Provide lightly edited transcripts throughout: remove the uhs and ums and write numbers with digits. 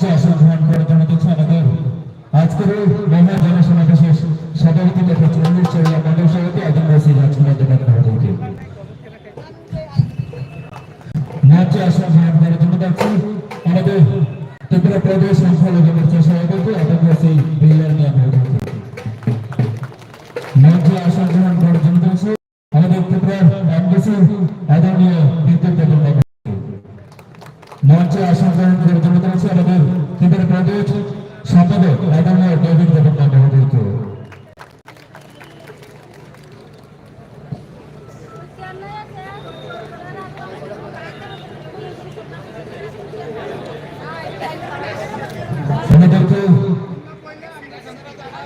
মঞ্চে আসন গ্রহণ করে জানাতেছে আমাদের আজকের এই মহা জনসমাবেশের সভাপতি তথা চল্লিশ চড়িয়া মন্ডল সভাপতি আদিম রশিদ রাজকুমার দেবনাথ মহোদয়কে মঞ্চে আসন গ্রহণ করে জানাচ্ছি আমাদের ত্রিপুরা প্রদেশ সংখ্যালঘু মোর্চা সভাপতি আদিম রশিদ বিল্লাল মিয়া মহোদয়কে মঞ্চে আসন গ্রহণ করে জানাচ্ছি আমাদের ত্রিপুরার এমডিসি আদরণীয় বিদ্যুৎ দেবনাথ মঞ্চে আসন গ্রহণ করে জানাচ্ছি আমাদের ত্রিপুরা প্রদেশ সম্পাদক আদরণীয় ডেভিড দেবনাথ মহোদয়কে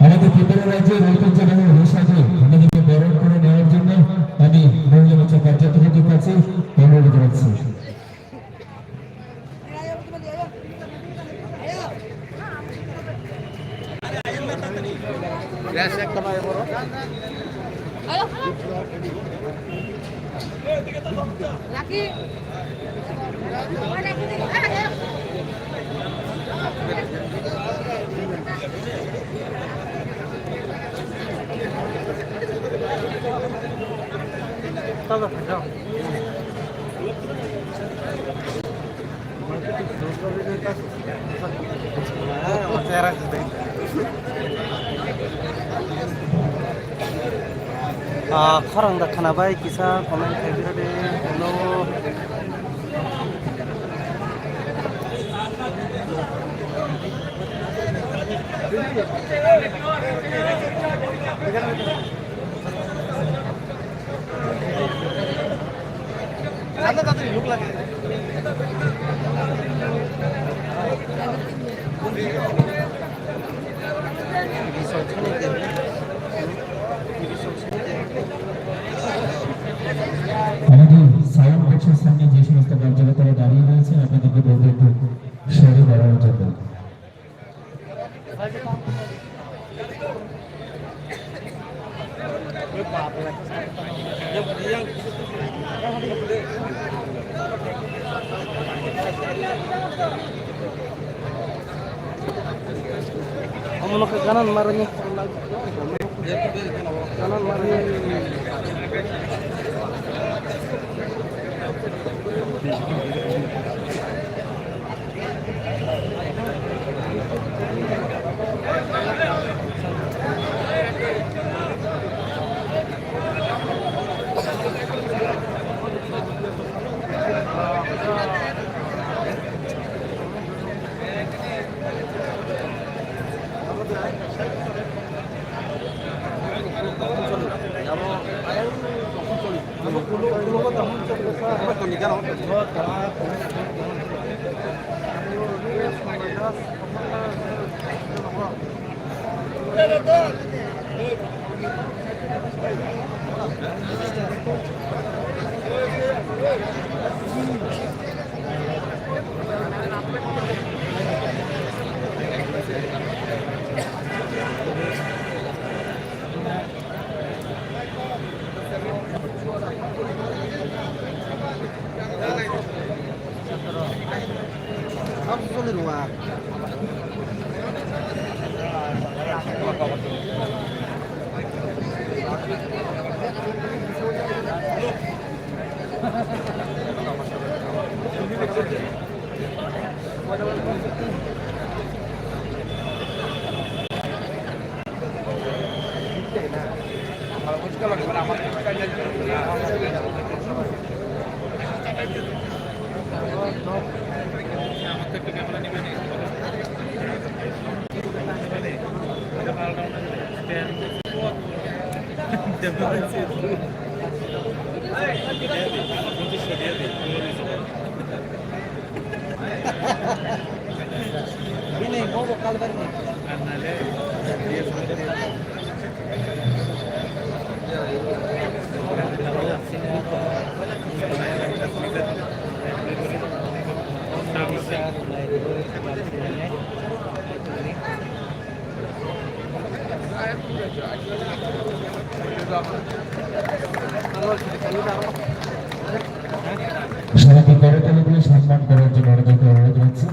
আমাদের ত্রিপুরা রাজ্যের ঐতিহ্যবাহী ভাষাকে আমাদেরকে বরণ করে নেওয়ার জন্য আমি মহিলা মোর্চা কার্যকরীর কাছে অনুরোধ জানাচ্ছি। खरं दा खोनाबाय किसा कमेन्ट खायग्रादे हेलो তাড়াতাড়ি লোক লাগে আমাদের সাউন্ড বক্সের সামনে যে সমস্ত পর্যটকরা দাঁড়িয়ে রয়েছেন আপনাদেরকে বলতে একটু সরে দাঁড়ানোর জন্য Kamu ke kanan marahnya. Kanan marahnya. Ini mau vokal bareng. সবাইকে করতালি দিয়ে সম্মান করার জন্য অনেকে অনুরোধ করছি।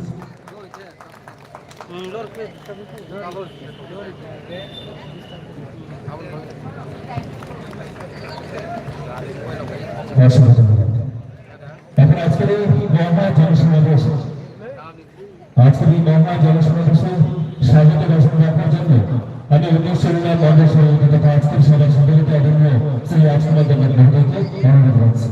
অসংখ্য ধন্যবাদ। এখন আজকের এই মহা জনসমাবেশ স্বাগত ভাষণ রাখার জন্য আমি 19 জেলা মডেল সভাপতি তথা আজকের সভা সভাপতি আদরণীয় শ্রী রাজকুমার দেবনাথ মহোদয়কে অনুরোধ করছি।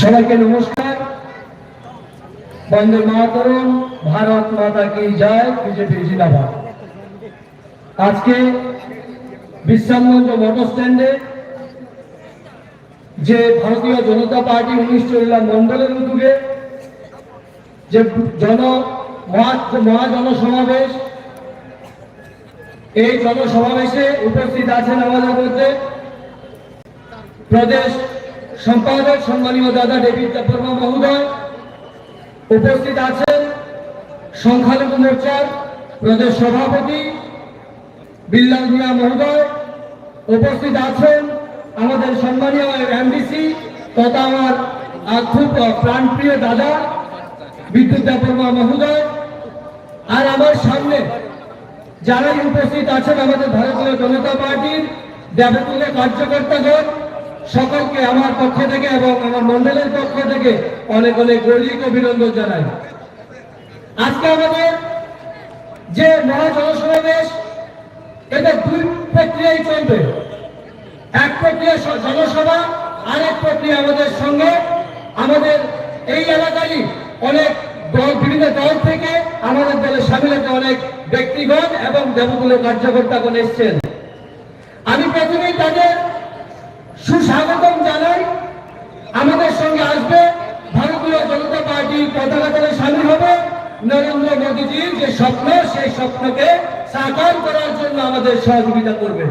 সবাইকে নমস্কার। বন্দে মাতরম, ভারত মাতা কি জয়, বিজেপি জিন্দাবাদ। আজকে বিশ্রামগঞ্জ মোটর স্ট্যান্ডে যে ভারতীয় জনতা পার্টি 19 চরিলা মন্ডলের উদ্যোগে যে মহা জনসমাবেশ, এই জনসমাবেশে উপস্থিত আছেন আমাদের মধ্যে প্রদেশ সম্পাদক সম্মানীয় দাদা ডেভিড দেববর্মা মহোদয়, উপস্থিত আছেন সংখ্যালঘু মোর্চার প্রদেশ সভাপতি বিল্লাল মিয়া মহোদয়, উপস্থিত আছেন আমাদের সম্মানীয় এমডিসি তথা আমার খুব প্রাণপ্রিয় দাদা বিদ্যুৎ দেববর্মা মহোদয়, আর আমার সামনে যারাই উপস্থিত আছেন আমাদের ভারতীয় জনতা পার্টির দেবতুল্য কার্যকর্তাগণ, সকলকে আমার পক্ষ থেকে এবং আমার মন্ডলের পক্ষ থেকে অনেক অনেক গৌরব অভিনন্দন জানাই। আজকে আমাদের যে মহা জনসমাবেশ, এটা দুই প্রক্রিয়ায় চলবে। এক প্রক্রিয়া জনসভা, আরেক প্রক্রিয়া আমাদের সঙ্গে আমাদের এই এলাকারই অনেক দল, বিভিন্ন দল থেকে আমাদের দলে সামিল হতে অনেক ব্যক্তিগণ এবং দেবতুল্য কার্যকর্তাগণ এসছেন। আমি প্রথমেই তাদের সুস্বাগতম জানাই। আমাদের সঙ্গে আসবে ভারতীয় জনতা পার্টি পতাকা তলে সামিল হবে নরেন্দ্র মোদীজির যে স্বপ্ন, সেই স্বপ্নকে সাকার করার জন্য আমাদের সহযোগিতা করবে।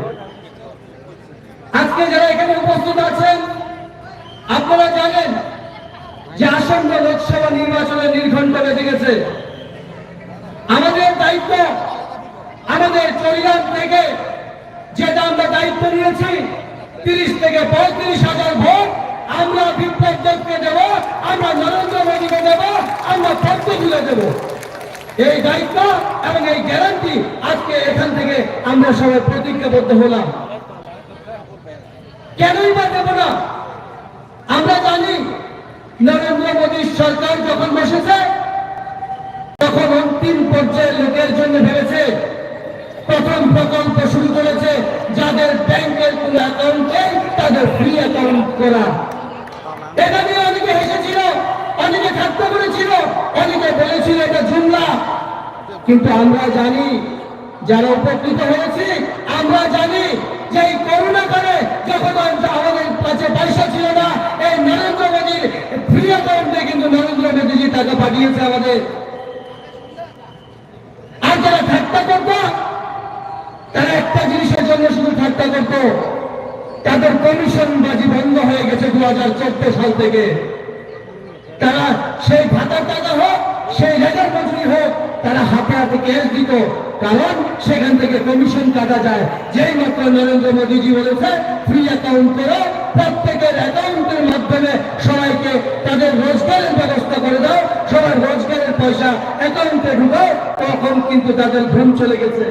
আজকে যারা এখানে উপস্থিত আছেন, আপনারা জানেন যে আসন্ন লোকসভা নির্বাচনে নির্ঘণ্ট বেঁধে গেছে। আমাদের দায়িত্ব, আমাদের চরিলাম থেকে যেটা আমরা দায়িত্ব নিয়েছি, 30 থেকে 35,000 ভোট আমরা বিপ্লবকে দেব, আমরা নরেন্দ্র মোদীকে দেব, আমরা পদ্মফুলে দেব। এই দায়িত্ব এবং এই গ্যারান্টি আজকে এখান থেকে আমরা সবাই প্রতিজ্ঞাবদ্ধ হলাম। কেনই বা দেব না? আমরা জানি নরেন্দ্র মোদীর সরকার যখন বসেছে তখন অন্তিম পর্যায়ের লোকের জন্য ভেবেছে। প্রথম প্রকল্প শুরু করেছে যাদের ব্যাংকের কোন অ্যাকাউন্ট নেই তাদের ফ্রি অ্যাকাউন্ট করা। এটা নিয়ে অনেকে হেসেছিল, অনেকে ঠাট্টা করেছিল, অনেকে বলেছিল এটা জুমলা। কিন্তু আমরা জানি, যারা উপকৃত হয়েছি, আমরা জানি যে এই করোনা কালে যখন আমাদের কাছে পয়সা ছিল না, এই নরেন্দ্র মোদীর ফ্রি অ্যাকাউন্টে কিন্তু নরেন্দ্র মোদীজি টাকা পাঠিয়েছে আমাদের। আর যারা ঠাট্টা করত, তারা একটা জিনিসের জন্য শুধু ঠাট্টা করত, তাদের কমিশন বাজি বন্ধ হয়ে গেছে 2014 সাল থেকে। তারা সেই ভাতার টাকা হোক, সেই রেজার মজুরি হোক, তারা হাতে হাতে ক্যাশ দিত, কারণ সেখান থেকে কমিশন কাটা যায়। যেই মাত্র নরেন্দ্র মোদীজি বলেছে ফ্রি অ্যাকাউন্ট করো, প্রত্যেকের অ্যাকাউন্টের মাধ্যমে সবাইকে তাদের রোজগারের ব্যবস্থা করে দাও, সবার রোজগারের পয়সা অ্যাকাউন্টে ঢুকাও, তখন কিন্তু তাদের ঘুম চলে গেছে।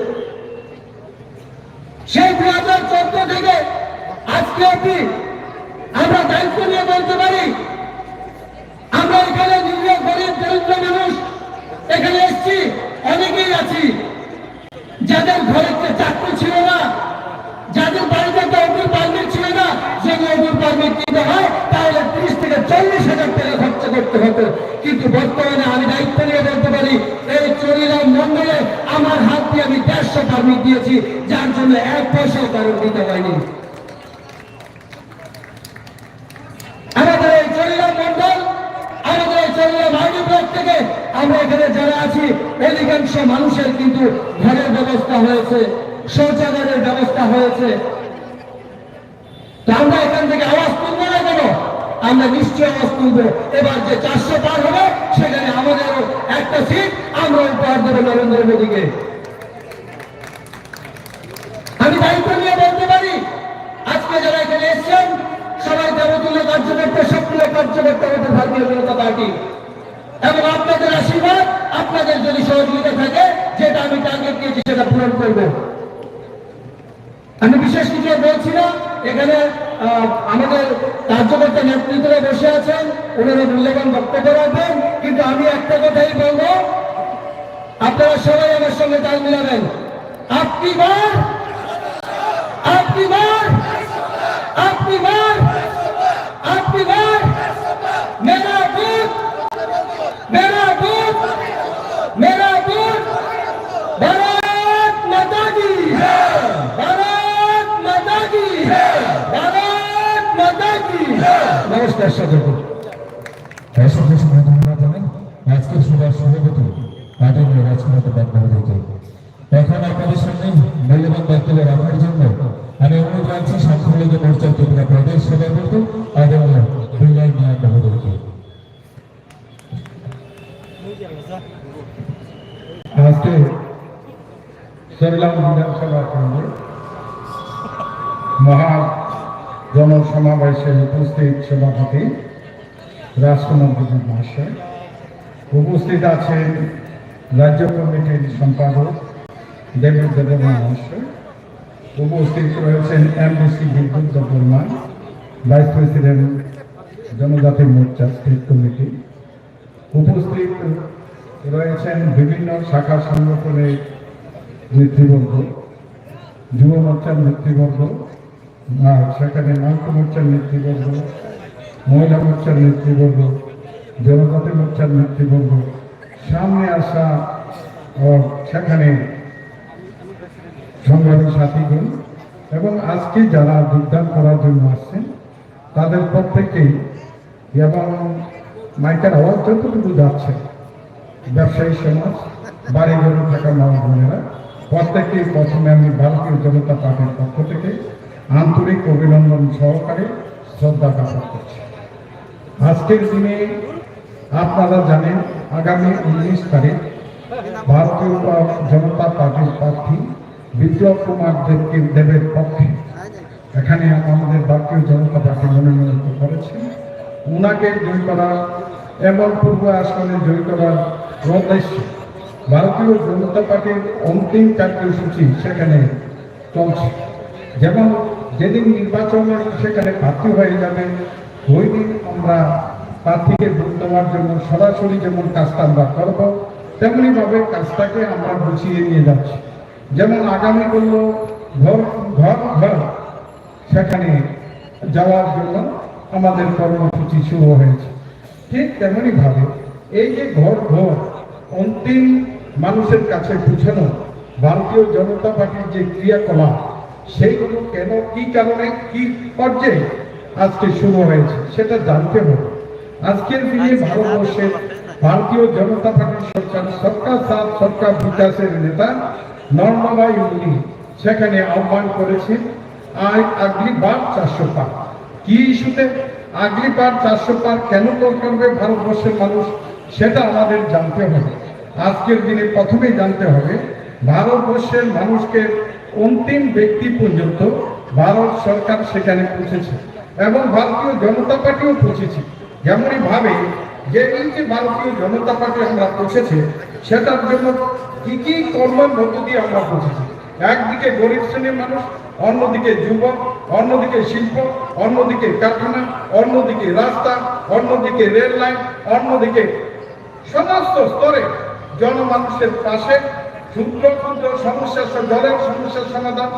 সেই 2014 থেকে আজকে অবধি আমরা দায়িত্ব নিয়ে বলতে পারি, আমরা এখানে নিরীহ গরিব দরিদ্র মানুষ এখানে এসছি, অনেকেই আছি যাদের ঘরে চাকরি ছিল না, যাদের বাড়িতে অগ্নি পারমিট ছিল না। যদি অগ্নি পারমিট দিতে হয় তাহলে 30 থেকে 40,000 টাকা খরচা করতে হতো। কিন্তু বর্তমানে আমি দায়িত্ব নিয়ে বলতে পারি, এই চরিলাম মন্ডলে আমার হাত দিয়ে আমি 150 পারমিট দিয়েছি, যার জন্য 1 পয়সাও কারণ দিতে হয়নি। আমাদের এই চরিলাম মন্ডল, আমাদের এই চরিলাম আইনি ব্লক থেকে আমরা এখানে যারা আছি, অধিকাংশ মানুষের কিন্তু ঘরের ব্যবস্থা হয়েছে, শৌচাগারের ব্যবস্থা হয়েছে। তো আমরা এখান থেকে আওয়াজ তুলবো না কেন? আমরা নিশ্চয় আওয়াজ তুলবো। এবার যে 400 পার হবে, সেখানে আমাদেরও একটা সিট আমরা উপহার দেবো নরেন্দ্র মোদীকে। আমি দায়িত্ব নিয়ে বলতে পারি আজকে যারা এখানে এসেছেন সবাই দেবতুল্য কার্যকর্তা সক্রিয় কার্যকর্তা হচ্ছে ভারতীয় জনতা পার্টি এবং আপনাদের আশীর্বাদ আপনাদের যদি সহযোগিতা থাকে যেটা আমি টার্গেট দিয়েছি সেটা পূরণ করব। আমি বিশেষ কিছু বলছি না, এখানে আমাদের কার্যকর্তা নেতৃত্বরা বসে আছেন, ওনারা মূল্যবান বক্তব্য রাখবেন, কিন্তু আমি একটা কথাই বলবো, আপনারা সবাই আমার সঙ্গে তাল মিলাবেন। আপনি বার আপনি বার আপনি বার আপনি বার মেরা বুথ मेरा बूथ मेरा बूथ भारत माता की भारत माता की भारत माता की नमस्कार सदस्य ধন্যবাদ জানাই আজকের সভার সভাপতি আদরণীয় রাজকুমার বন্দ্যোপাধ্যায়কে। এখন আপনাদের সামনে মূল্যবান বক্তব্য রাখার জন্য আমি অনুরোধ রাখছি সংখ্যালঘু মোর্চার ত্রিপুরা প্রদেশ সভাপতি আদরণীয় বিনয় মিয়া মহোদয়কে। আজকে সরিলাম বিধানসভা কেন্দ্রে মহা জনসমাবেশে উপস্থিত সভাপতি রাজকুমার মহাশয়, উপস্থিত আছেন রাজ্য কমিটির সম্পাদক দেবব্রত দেববর্মা মহাশয়, উপস্থিত রয়েছেন এমডিসি বিদ্যুৎ দেববর্মা, ভাইস প্রেসিডেন্ট জনজাতি মোর্চা স্টেট কমিটি, উপস্থিত রয়েছেন বিভিন্ন শাখা সংগঠনের নেতৃবর্গ, যুব মোর্চার নেতৃবর্গ, সেখানে নাট্য মোর্চার নেতৃবর্গ, মহিলা মোর্চার নেতৃবর্গ, জনজাতি মোর্চার নেতৃবর্গ, সামনে আসা সেখানে সংগ্রামী সাথীগণ এবং আজকে যারা যোগদান করার জন্য আসছেন তাদের প্রত্যেকেই এবং মাইকের আওয়াজ যতটুকু যাচ্ছে ব্যবসায়ী সমাজ, বাড়ি ঘরে থাকা মা বোনেরা প্রত্যেকেই প্রথমে আমি ভারতীয় জনতা পার্টির পক্ষ থেকে আন্তরিক অভিনন্দন সহকারে শ্রদ্ধা জ্ঞাপন করছি। আজকের দিনে আপনারা জানেন আগামী 19 তারিখ ভারতীয় জনতা পার্টির প্রার্থী বিপ্লব কুমার দেবের পক্ষে এখানে আমাদের ভারতীয় জনতা পার্টি মনোনীত করেছে। উনাকে জয় করা এবং পূর্ব আসনে জয় করার উদ্দেশ্যে ভারতীয় জনতা পার্টির অন্তিম কার্যসূচি সেখানে চলছে। যেমন যেদিন নির্বাচনে সেখানে প্রার্থী হয়ে যাবে ওই দিন আমরা প্রার্থীকে ভোট দেওয়ার জন্য সরাসরি যেমন কাজটা আমরা করব তেমনিভাবে কাজটাকে আমরা গুছিয়ে নিয়ে যাচ্ছি। যেমন আগামী করলো ঘর ঘর ঘর সেখানে যাওয়ার জন্য আমাদের কর্মসূচি শুরু হয়েছে। ঠিক তেমনি ভাবে এই যে ঘর ঘর অন্তিম মানুষের কাছে পৌঁছানো ভারতীয় জনতা পার্টির যে ক্রিয়াকলাপ সেইগুলো কেন কি কারণে কি পর্যায়ে আজকে শুরু হয়েছে সেটা জানতে হবে। আজকের দিনে ভারতবর্ষের ভারতীয় জনতা পার্টির সরকার সাথ সরকার বিকাশের নেতা নর্মদা ইউনি সেখানে আহ্বান করেছেন আগলি বার 400 পার। কি ইস্যুতে আগলি বার 400 পার কেন করবে ভারতবর্ষের মানুষ সেটা আমাদের জানতে হবে। আজকের দিনে প্রথমেই জানতে হবে ভারতবর্ষের মানুষকে অন্তিম ব্যক্তি পর্যন্ত ভারত সরকার সেখানে পৌঁছেছে এবং ভারতীয় জনতা পার্টিও পৌঁছেছে। যেমনই ভাবে যে এই যে ভারতীয় জনতা পার্টি আমরা পৌঁছেছে সেটার জন্য কি কি কর্মের মধ্য দিয়ে আমরা পৌঁছেছি। একদিকে গরিব শ্রেণীর মানুষ, অন্যদিকে যুবক, অন্যদিকে শিল্প, অন্যদিকে কারখানা, অন্যদিকে রাস্তা, অন্যদিকে রেল লাইন, অন্যদিকে সমস্ত স্তরে জনমানুষের পাশে ক্ষুদ্র ক্ষুদ্র সমস্যা, জলের সমস্যার সমাধান,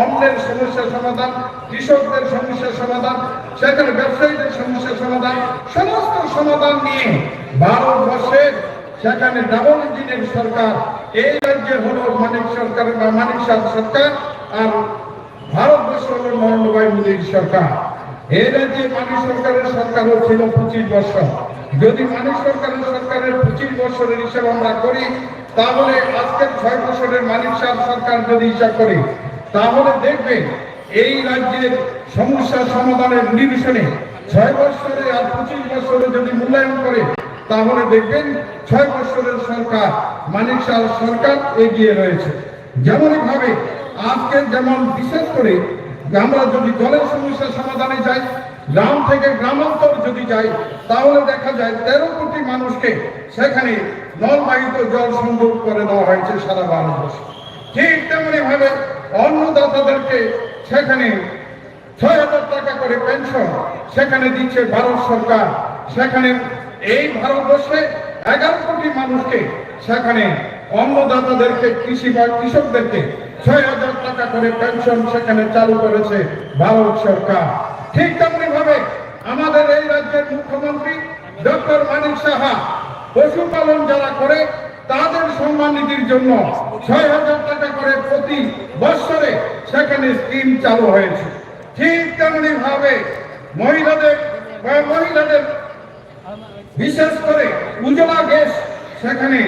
অন্নের সমস্যার সমাধান, কৃষকদের সমস্যার সমাধান, সেখানে ব্যবসায়ীদের সমস্যার সমাধান, সমস্ত সমাধান নিয়ে ভারতবর্ষের সেখানে ডাবল ইঞ্জিনের সরকার এই রাজ্যে হলো মানিক সরকার বা মানিক শাহ সরকার, আর ভারতবর্ষ হলো নরেন্দ্র ভাই মোদীর সরকার। এই রাজ্যে মানিক সরকারের সরকারও ছিল 25 বছর। যদি মানিক সরকারের 25 বছরের হিসাব আমরা করি তাহলে আজকের 6 বছরের মানিক শাহ সরকার যদি হিসাব করি তাহলে দেখবেন এই রাজ্যের সমস্যা সমাধানের নিরসনে 6 বছরে আর 25 বছরে যদি মূল্যায়ন করে তাহলে দেখবেন 6 বছরের সরকার মানিক শাহ সরকার এগিয়ে রয়েছে। যেমনই ভাবে আজকে যেমন বিশেষ করে আমরা যদি জলের সমস্যা সমাধানে যাই, গ্রাম থেকে গ্রামান্তর যদি যাই, তাহলে দেখা যায় 13 কোটি মানুষকে সেখানে নলবাহিত জল সংযোগ করে দেওয়া হয়েছে সারা ভারতবর্ষে। ঠিক তেমনি ভাবে অন্নদাতাদেরকে সেখানে 6,000 টাকা করে পেনশন সেখানে দিচ্ছে ভারত সরকার। সেখানে এই ভারতবর্ষে 11 কোটি মানুষকে সেখানে অন্নদাতাদেরকে কৃষকদেরকে 6,000 টাকা করে পেনশন সেখানে চালু করেছে ভারত সরকার। ঠিক তেমনি ভাবে আমাদের এই রাজ্যের মুখ্যমন্ত্রী ডক্টর মানিক সাহা পশুপালন যারা করে তাদের সম্মান নিধির জন্য 6,000 টাকা করে প্রতি বছরে সেখানে স্কিম চালু হয়েছে। ঠিক তেমনি ভাবে মহিলাদের বিশেষ করে উজ্জ্বলা গ্যাস সেখানে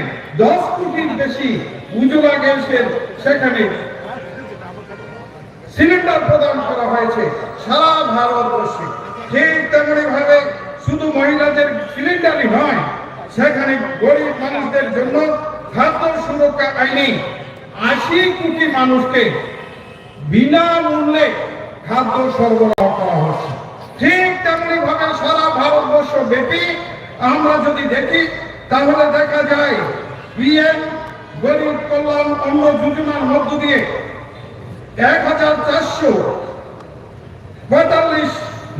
10 কোটির বেশি উজ্জ্বলা গ্যাসের সেখানে সিলিন্ডার প্রদান করা হয়েছে সারা ভারতবর্ষে। ঠিক তেমনি ভাবে শুধু মহিলাদের সিলিন্ডারই নয়, সেখানে গরিব মানুষদের জন্য খাদ্য সুরক্ষা আইনে 80 কোটি মানুষকে বিনামূল্যে খাদ্য সরবরাহ করা হচ্ছে। ঠিক তেমনি ভাবে সারা ভারতবর্ষ ব্যাপী আমরা যদি দেখি তাহলে দেখা যায় পিএম গরিব কল্যাণ অন্ন যোজনার মধ্য দিয়ে 1,445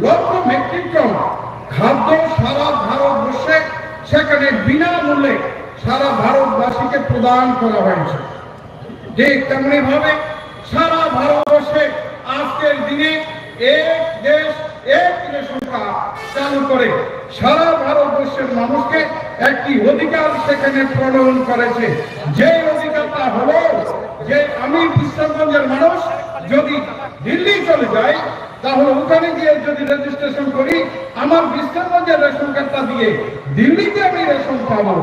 লক্ষ মেট্রিক টন খাদ্য সারা ভারতবর্ষে সেখানে বিনামূল্যে সারা ভারতবাসীকে প্রদান করা হয়েছে। ঠিক তেমনি ভাবে সারা ভারতবর্ষে আজকের দিনে এক দেশ এক রেশন কার্ড চালু করে সারা ভারতবর্ষের মানুষকে একটি অধিকার সেখানে প্রণয়ন করেছে। যে অধিকারটা হলো যে আমি বিশ্রামগঞ্জের মানুষ যদি দিল্লি চলে যাই তাহলে ওখানে গিয়ে যদি রেজিস্ট্রেশন করি আমার বিশ্রামগঞ্জের রেশন কার্ডটা দিয়ে দিল্লিতে আমি রেশন পাবো,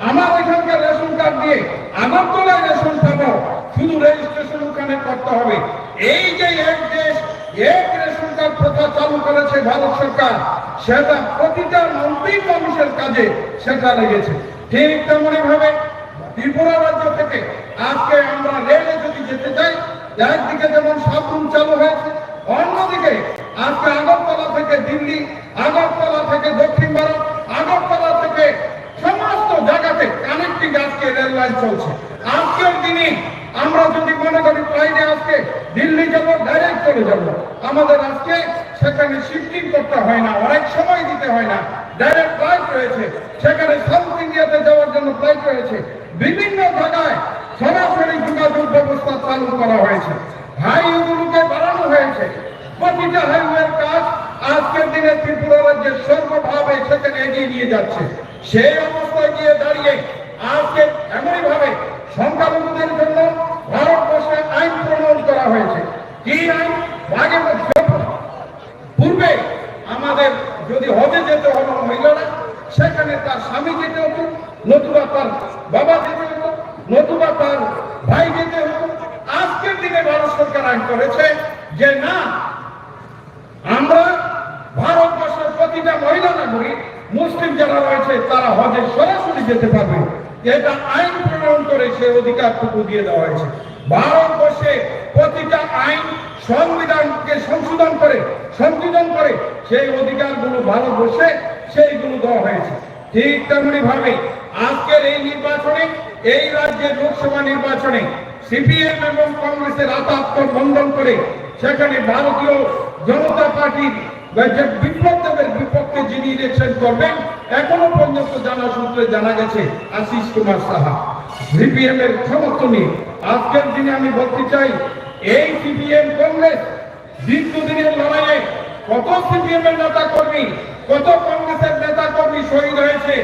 আমার ওইখানকার রেশন কার্ড দিয়ে আগরতলায় রেশন পাবো, শুধু রেজিস্ট্রেশন ওখানে করতে হবে। এই যে এক দেশ এক রেশন কার্ড প্রথা চালু করেছে ভারত সরকার, সেটা প্রতিটা মন্ত্রী মানুষের কাজে সেটা লেগেছে। ঠিক তেমনি ভাবে ত্রিপুরা রাজ্য থেকে আজকে আমরা রেলে যদি যেতে চাই, একদিকে যেমন সাবরুম চালু হয়েছে, অন্যদিকে আজকে আগরতলা থেকে দিল্লি, আগরতলা থেকে দক্ষিণ ভারত, আগরতলা থেকে সমস্ত জায়গাতে কানেক্টিং আজকে রেল লাইন চলছে। আজকের দিনে আমরা যদি মনে করি ফ্লাইটে আজকে দিল্লি যাবো, ডাইরেক্ট চলে যাব, আমাদের আজকে সেখানে শিফটিং করতে হয় না, অনেক সময় দিতে হয় না, ডাইরেক্ট ফ্লাইট রয়েছে। সেখানে সাউথ ইন্ডিয়াতে যাওয়ার জন্য ফ্লাইট রয়েছে। বিভিন্ন জায়গায় সরাসরি যোগাযোগ ব্যবস্থা চালু করা হয়েছে, হাইওয়েগুলোকে বাড়ানো হয়েছে। প্রতিটা হাইওয়ের কাজ আজকের দিনে ত্রিপুরা রাজ্যের সর্বভাবে সেখানে এগিয়ে নিয়ে যাচ্ছে। সেই অবস্থায় গিয়ে দাঁড়িয়ে আজকে এমনই ভাবে সংখ্যালঘুদের জন্য ভারতবর্ষে আইন প্রণয়ন করা হয়েছে। কি আইন? আগে পূর্বে আমাদের যদি হজে যেতে হলো মহিলারা, সেখানে তার স্বামী যেতে হতো, নতুবা তার বাবা যেতে হতো, নতুবা তার ভাই যেতে হতো। আজকের দিনে ভারত সরকার আইন করেছে যে না, আমরা ভারতবর্ষের প্রতিটা মহিলা নাগরিক মুসলিম যারা রয়েছে তারা হজে সরাসরি যেতে পারবে। এটা আইন প্রণয়ন করে সে অধিকারটুকু দিয়ে দেওয়া হয়েছে। ভারতবর্ষে প্রতিটা আইন সংবিধানকে সংশোধন করে সেই অধিকারগুলো ভারতবর্ষে সেইগুলো দেওয়া হয়েছে। ঠিক তেমনি ভাবে আজকের এই নির্বাচনে, এই রাজ্যের লোকসভা নির্বাচনে সিপিএম এবং কংগ্রেসের আতাত্মর বন্ধন করে সেখানে ভারতীয় জনতা পার্টির বিপ্লবদের বিপক্ষে যিনি ইলেকশন করবেন এখনো পর্যন্ত জানা সূত্রে জানা গেছে আশিস কুমার সাহা। সিপিএম এর সমর্থনে আজকের দিনে আমি বলতে চাই, এই সিপিএম কংগ্রেস দীর্ঘদিনের লড়াইয়ে কত সিপিএম এর নেতা কর্মী, কত কংগ্রেসের নেতা কর্মী শহীদ হয়েছে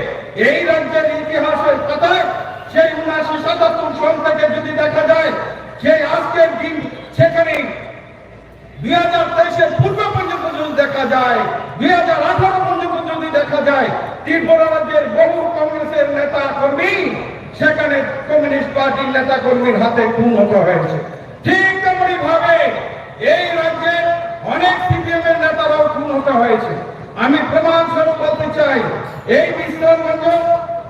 এই রাজ্যের ইতিহাসের পাতায়। সেই 79-77 সাল থেকে যদি দেখা যায়, সেই আজকের দিন সেখানে 2023-এর পূর্ব পর্যন্ত যদি দেখা যায়, 2018 পর্যন্ত যদি দেখা যায়, ত্রিপুরা রাজ্যের বহু কংগ্রেসের নেতা কর্মী সেখানে কমিউনিস্ট পার্টির নেতা কর্মীর হাতে খুন হতে হয়েছে। ঠিক তেমনি ভাবে এই রাজ্যে অনেক সিপিএম এর নেতারাও খুন হতে হয়েছে। আমি প্রমাণ স্বরূপ বলতে চাই, এই বিশ্রামগঞ্জ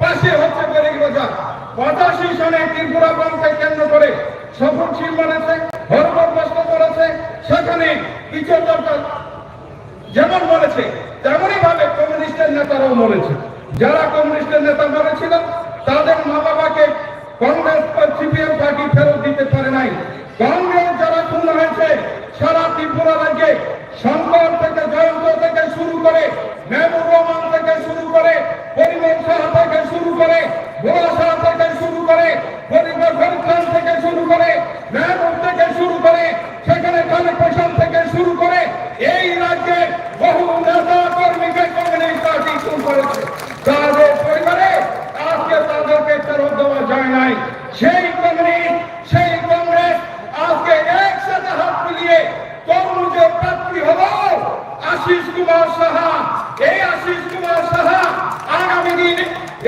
পাশে হচ্ছে বেরিবাজার। 85 সনে ত্রিপুরা বনকে কেন্দ্র করে সফলশীল বলেছে, হরবস্ত করেছে, সেখানে কিছু দরকার যেমন বলেছে তেমনই ভাবে কমিউনিস্টের নেতারাও বলেছে। যারা কমিউনিস্টের নেতা বলেছিল তাদের মা বাবাকে কংগ্রেস বা সিপিএম পার্টি ফেরত দিতে পারে নাই। কংগ্রেস যারা খুন হয়েছে সারা ত্রিপুরা রাজ্যে, শঙ্কর থেকে জয়ন্ত থেকে শুরু করে, মেহবুব রহমান থেকে শুরু করে, পরিমল সাহা থেকে শুরু করে, ভোলা সাহা থেকে শুরু করে, ফরিদ খান থেকে শুরু করে, মেহবুব থেকে শুরু করে, সেখানে খালেদ হোসেন থেকে শুরু করে এই রাজ্যে বহু নেতা কর্মীকে কমিউনিস্ট পার্টি খুন করেছে। তাদের পরিবারে আজকে তাদেরকে ফেরত দেওয়া যায় নাই। সেই কমিউনিস্ট, সেই কংগ্রেস আজকে একসাথে হাত মিলিয়ে তরমুজের প্রার্থী হলো আশিস কুমার সাহা। এই আশিস কুমার সাহা আগামী দিন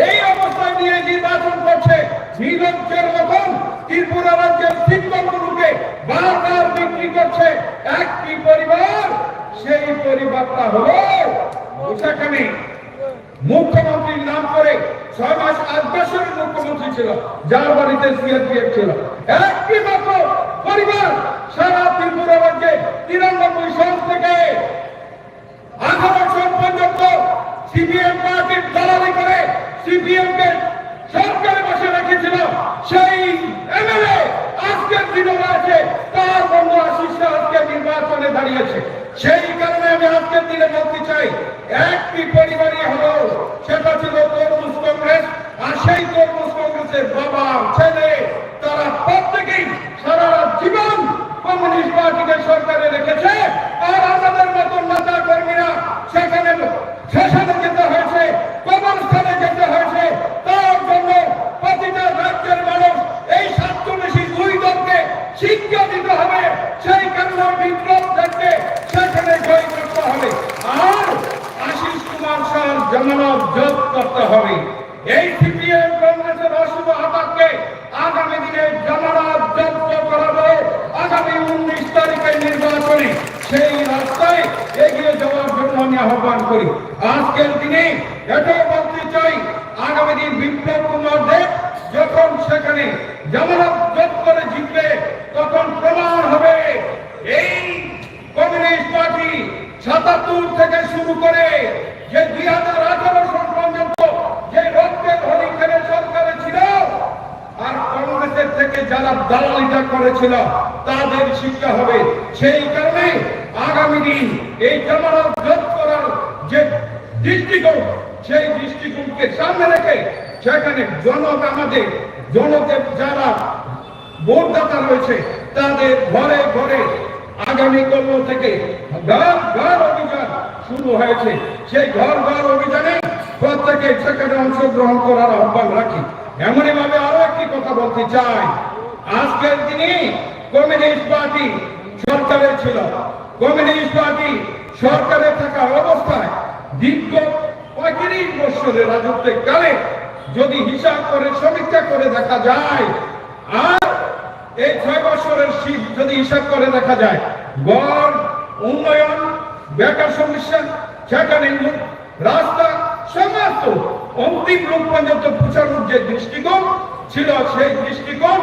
এই অবস্থায় নিয়ে নির্বাচন করছে। নির্লজ্জের মতন ত্রিপুরা রাজ্যের শিক্ষকগুলোকে বারবার বিক্রি করছে একটি পরিবার। সেই পরিবারটা হলো সেখানে মুখ্যমন্ত্রীর নাম করে 6 মাস 8 বছরের মুখ্যমন্ত্রী ছিল, যার বাড়িতে সিআরপিএফ ছিল। একটি মাত্র পরিবার সারা ত্রিপুরা রাজ্যে 93 সাল থেকে 18 সাল পর্যন্ত সিপিএম পার্টির দালালি করে সিপিএম কে সরকারে বসে রেখেছিল। সেই এমএলএ আজকের দিনে আছে, তার বন্ধু আশিস আজকে নির্বাচনে দাঁড়িয়েছে। সেই কারণে আমি আজকের দিনে বলতে চাই, একটি পরিবারই হলো, সেটা ছিল তরমুজ কংগ্রেস। আর সেই তরমুজ কংগ্রেসের বাবা ছেলে তারা প্রত্যেকেই সারা জীবন কমিউনিস্ট পার্টিকে সরকারে রেখেছে। আর আমাদের মতন নেতা কর্মীরা সেখানে শ্মশানে যেতে হয়েছে, কবরস্থানে যেতে হয়েছে। তার জন্য প্রতিটা রাজ্যের মানুষ এই 47 দলকে শিক্ষা দিতে হবে। সেই কারণে বিপ্লব দেখতে সেখানে জয় করতে হবে। আর আশিস কুমার সাহার জামানত জব্দ করতে হবে। এই সিপিএম কংগ্রেসের অশুভ আতাককে আগামী দিনে জামানত জব্দ করাবো। আগামী 19 তারিখের নির্বাচনে সেই রাস্তায় এগিয়ে যাওয়ার জন্য আমি আহ্বান করি। আজকের দিনে এটাও বলতে চাই, আগামী দিন বিপ্লব কুমার দেব যখন সেখানে জামানত জব্দ করে জিতবে, তখন প্রমাণ হবে এই কমিউনিস্ট পার্টি 77 থেকে শুরু করে যে 2018 সাল পর্যন্ত যে রক্তের হোলি খেলে সরকারে ছিল, আর কংগ্রেসের থেকে যারা দালালিটা করেছিল তাদের শিক্ষা হবে। সেই কারণে আগামী দিন এই জামানত জব্দ করার যে দৃষ্টিকোণ, সেই দৃষ্টিকোণকে সামনে রেখে সেখানে আমাদের জনতা যারা ভোটদাতা রয়েছে তাদের ঘরে ঘরে আগামী কর্ম থেকে ঘর ঘর অভিযান শুরু হয়েছে। সেই ঘর ঘর অভিযানে প্রত্যেকে সেখানে অংশগ্রহণ করার আহ্বান রাখি। এমনই ভাবে আরো একটি কথা বলতে চাই, আজকের দিনে কমিউনিস্ট পার্টি সরকারে ছিল। কমিউনিস্ট পার্টি সরকারে থাকা অবস্থায় দীর্ঘ 35 বছরের রাজত্বের কালে যদি হিসাব করে সমীক্ষা করে দেখা যায়, আর এই 6 বছরের শীত যদি হিসাব করে দেখা যায়, গড় উন্নয়ন, বেকার সমস্যা, সেখানে রাস্তা সমস্ত অন্তিম রূপ পর্যন্ত পৌঁছানোর যে দৃষ্টিকোণ ছিল, সেই দৃষ্টিকোণ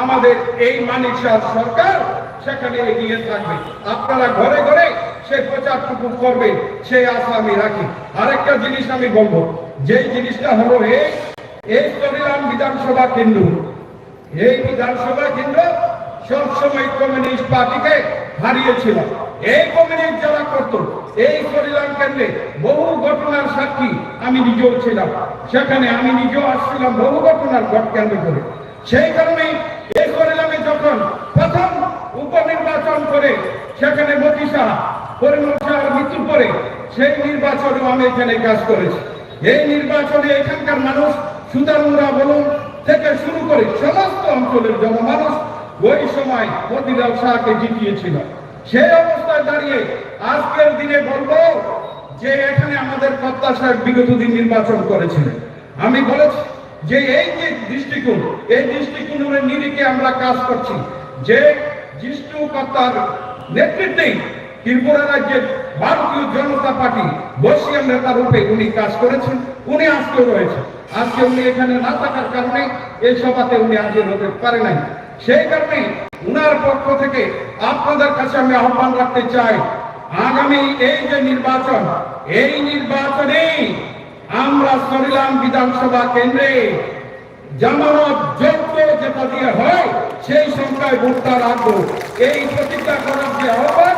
আমাদের এই মানিক শাহ সরকার সেখানে এগিয়ে থাকবে। আপনারা ঘরে ঘরে সে প্রচারটুকু করবে, সেই আশা আমি রাখি। আরেকটা জিনিস আমি বলবো, যে জিনিসটা হলো এই করিলাম বিধানসভা কেন্দ্র, এই বিধানসভা কেন্দ্র সবসময় কমিউনিস্ট পার্টিকে হারিয়েছিল। এই কমিউনিস্ট যারা করত এই করিলাম কেন্দ্রে বহু ঘটনার সাক্ষী আমি নিজেও ছিলাম। সেখানে আমি নিজেও আসছিলাম বহু ঘটনার কেন্দ্র করে। সেই কারণে এই করিলামে যখন প্রথম উপনির্বাচন করে সেখানে মতি সাহা, পরিমল সাহার মৃত্যুর পরে সেই নির্বাচনে আমি এখানে কাজ করেছি। এই নির্বাচনে এখানকার মানুষ সুদারুরা বলুন থেকে শুরু করে সমস্ত অঞ্চলের জনমানুষ ওই সময় মতিলাল শাহকে জিতিয়েছিল। সেই অবস্থায় দাঁড়িয়ে আজকের দিনে বলবো যে এখানে আমাদের কর্তা সাহেব বিগত দিন নির্বাচন করেছিলেন। আমি বলেছি যে এই যে দৃষ্টিকোণ, এই দৃষ্টিকোণের নিরিখে আমরা কাজ করছি। যে জিষ্ণু কর্তার নেতৃত্বেই ত্রিপুরা রাজ্যের ভারতীয় জনতা পার্টি বর্ষীয় নেতা রূপে উনি কাজ করেছেন। উনি আজকেও রয়েছেন। আজকে উনি এখানে না থাকার কারণে এই সভাতে উনি হাজির হতে পারে নাই। সেই কারণে উনার পক্ষ থেকে আপনাদের কাছে আমি আহ্বান রাখতে চাই, আগামী এই যে নির্বাচন, এই নির্বাচনে আমরা সরিলাম বিধানসভা কেন্দ্রে জামানত যোগ্য যেটা দিয়ে হয় সেই সংখ্যায় ভোটটা রাখবো। এই প্রতিজ্ঞা করার যে আহ্বান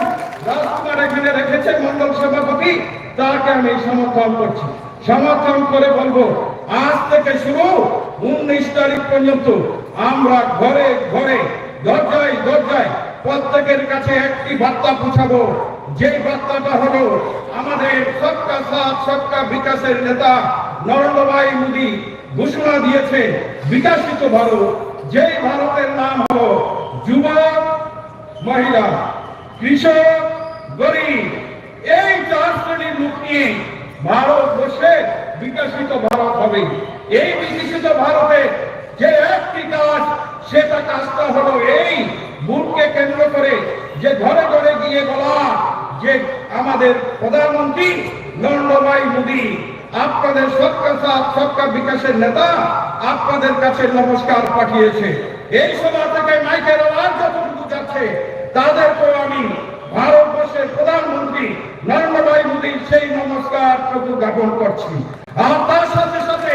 রাজকুমার এখানে রেখেছে মন্ডল সভাপতি, তাকে আমি সমর্থন করছি। সমর্থন করে বলবো, আজ থেকে শুরু 19 তারিখ পর্যন্ত আমরা ঘরে ঘরে দরজায় দরজায় প্রত্যেকের কাছে একটি বার্তা পৌঁছাবো। যে বার্তাটা হলো, আমাদের সবকা সাথ সবকা বিকাশের নেতা নরেন্দ্র ভাই মোদী ঘোষণা দিয়েছে বিকাশিত ভারত, যে ভারতের নাম হলো যুবক, মহিলা, কৃষক, গরিব, এই 4 শ্রেণীর লোক নিয়ে ভারতবর্ষে বিকাশিত ভারত হবে। এই বিকশিত ভারতে যে একটি কাজ, সেটা কাজটা হলো এই ভোটকে কেন্দ্র করে যে ঘরে ঘরে গিয়ে বলা যে আমাদের প্রধানমন্ত্রী নরেন্দ্র ভাই মোদী আপনাদের সবকা সাথ সবকা বিকাশের নেতা আপনাদের কাছে নমস্কার পাঠিয়েছে। এই সভা থেকে মাইকের আওয়াজ যতটুকু যাচ্ছে, তাদেরকেও আমি ভারতবর্ষের প্রধানমন্ত্রী নরেন্দ্র ভাই মোদীর সেই নমস্কার জ্ঞাপন করছি। আর তার সাথে সাথে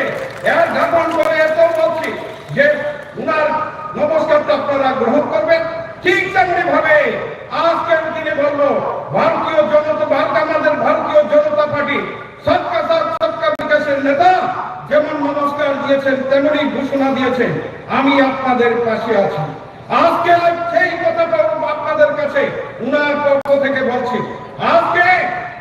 এর জ্ঞাপন করে এত বলছি যে উনার নমস্কারটা আপনারা গ্রহণ করবেন। ঠিক তেমনি ভাবে আজকের দিনে বলবো, ভারতীয় জনতা আমাদের ভারতীয় জনতা পার্টি সবকা সাথ সবকা বিকাশের নেতা যেমন নমস্কার দিয়েছেন, তেমনি ঘোষণা দিয়েছেন আমি আপনাদের পাশে আছি। আজকে সেই কথাটা আপনাদের কাছে উনার পক্ষ থেকে বলছি। আজকে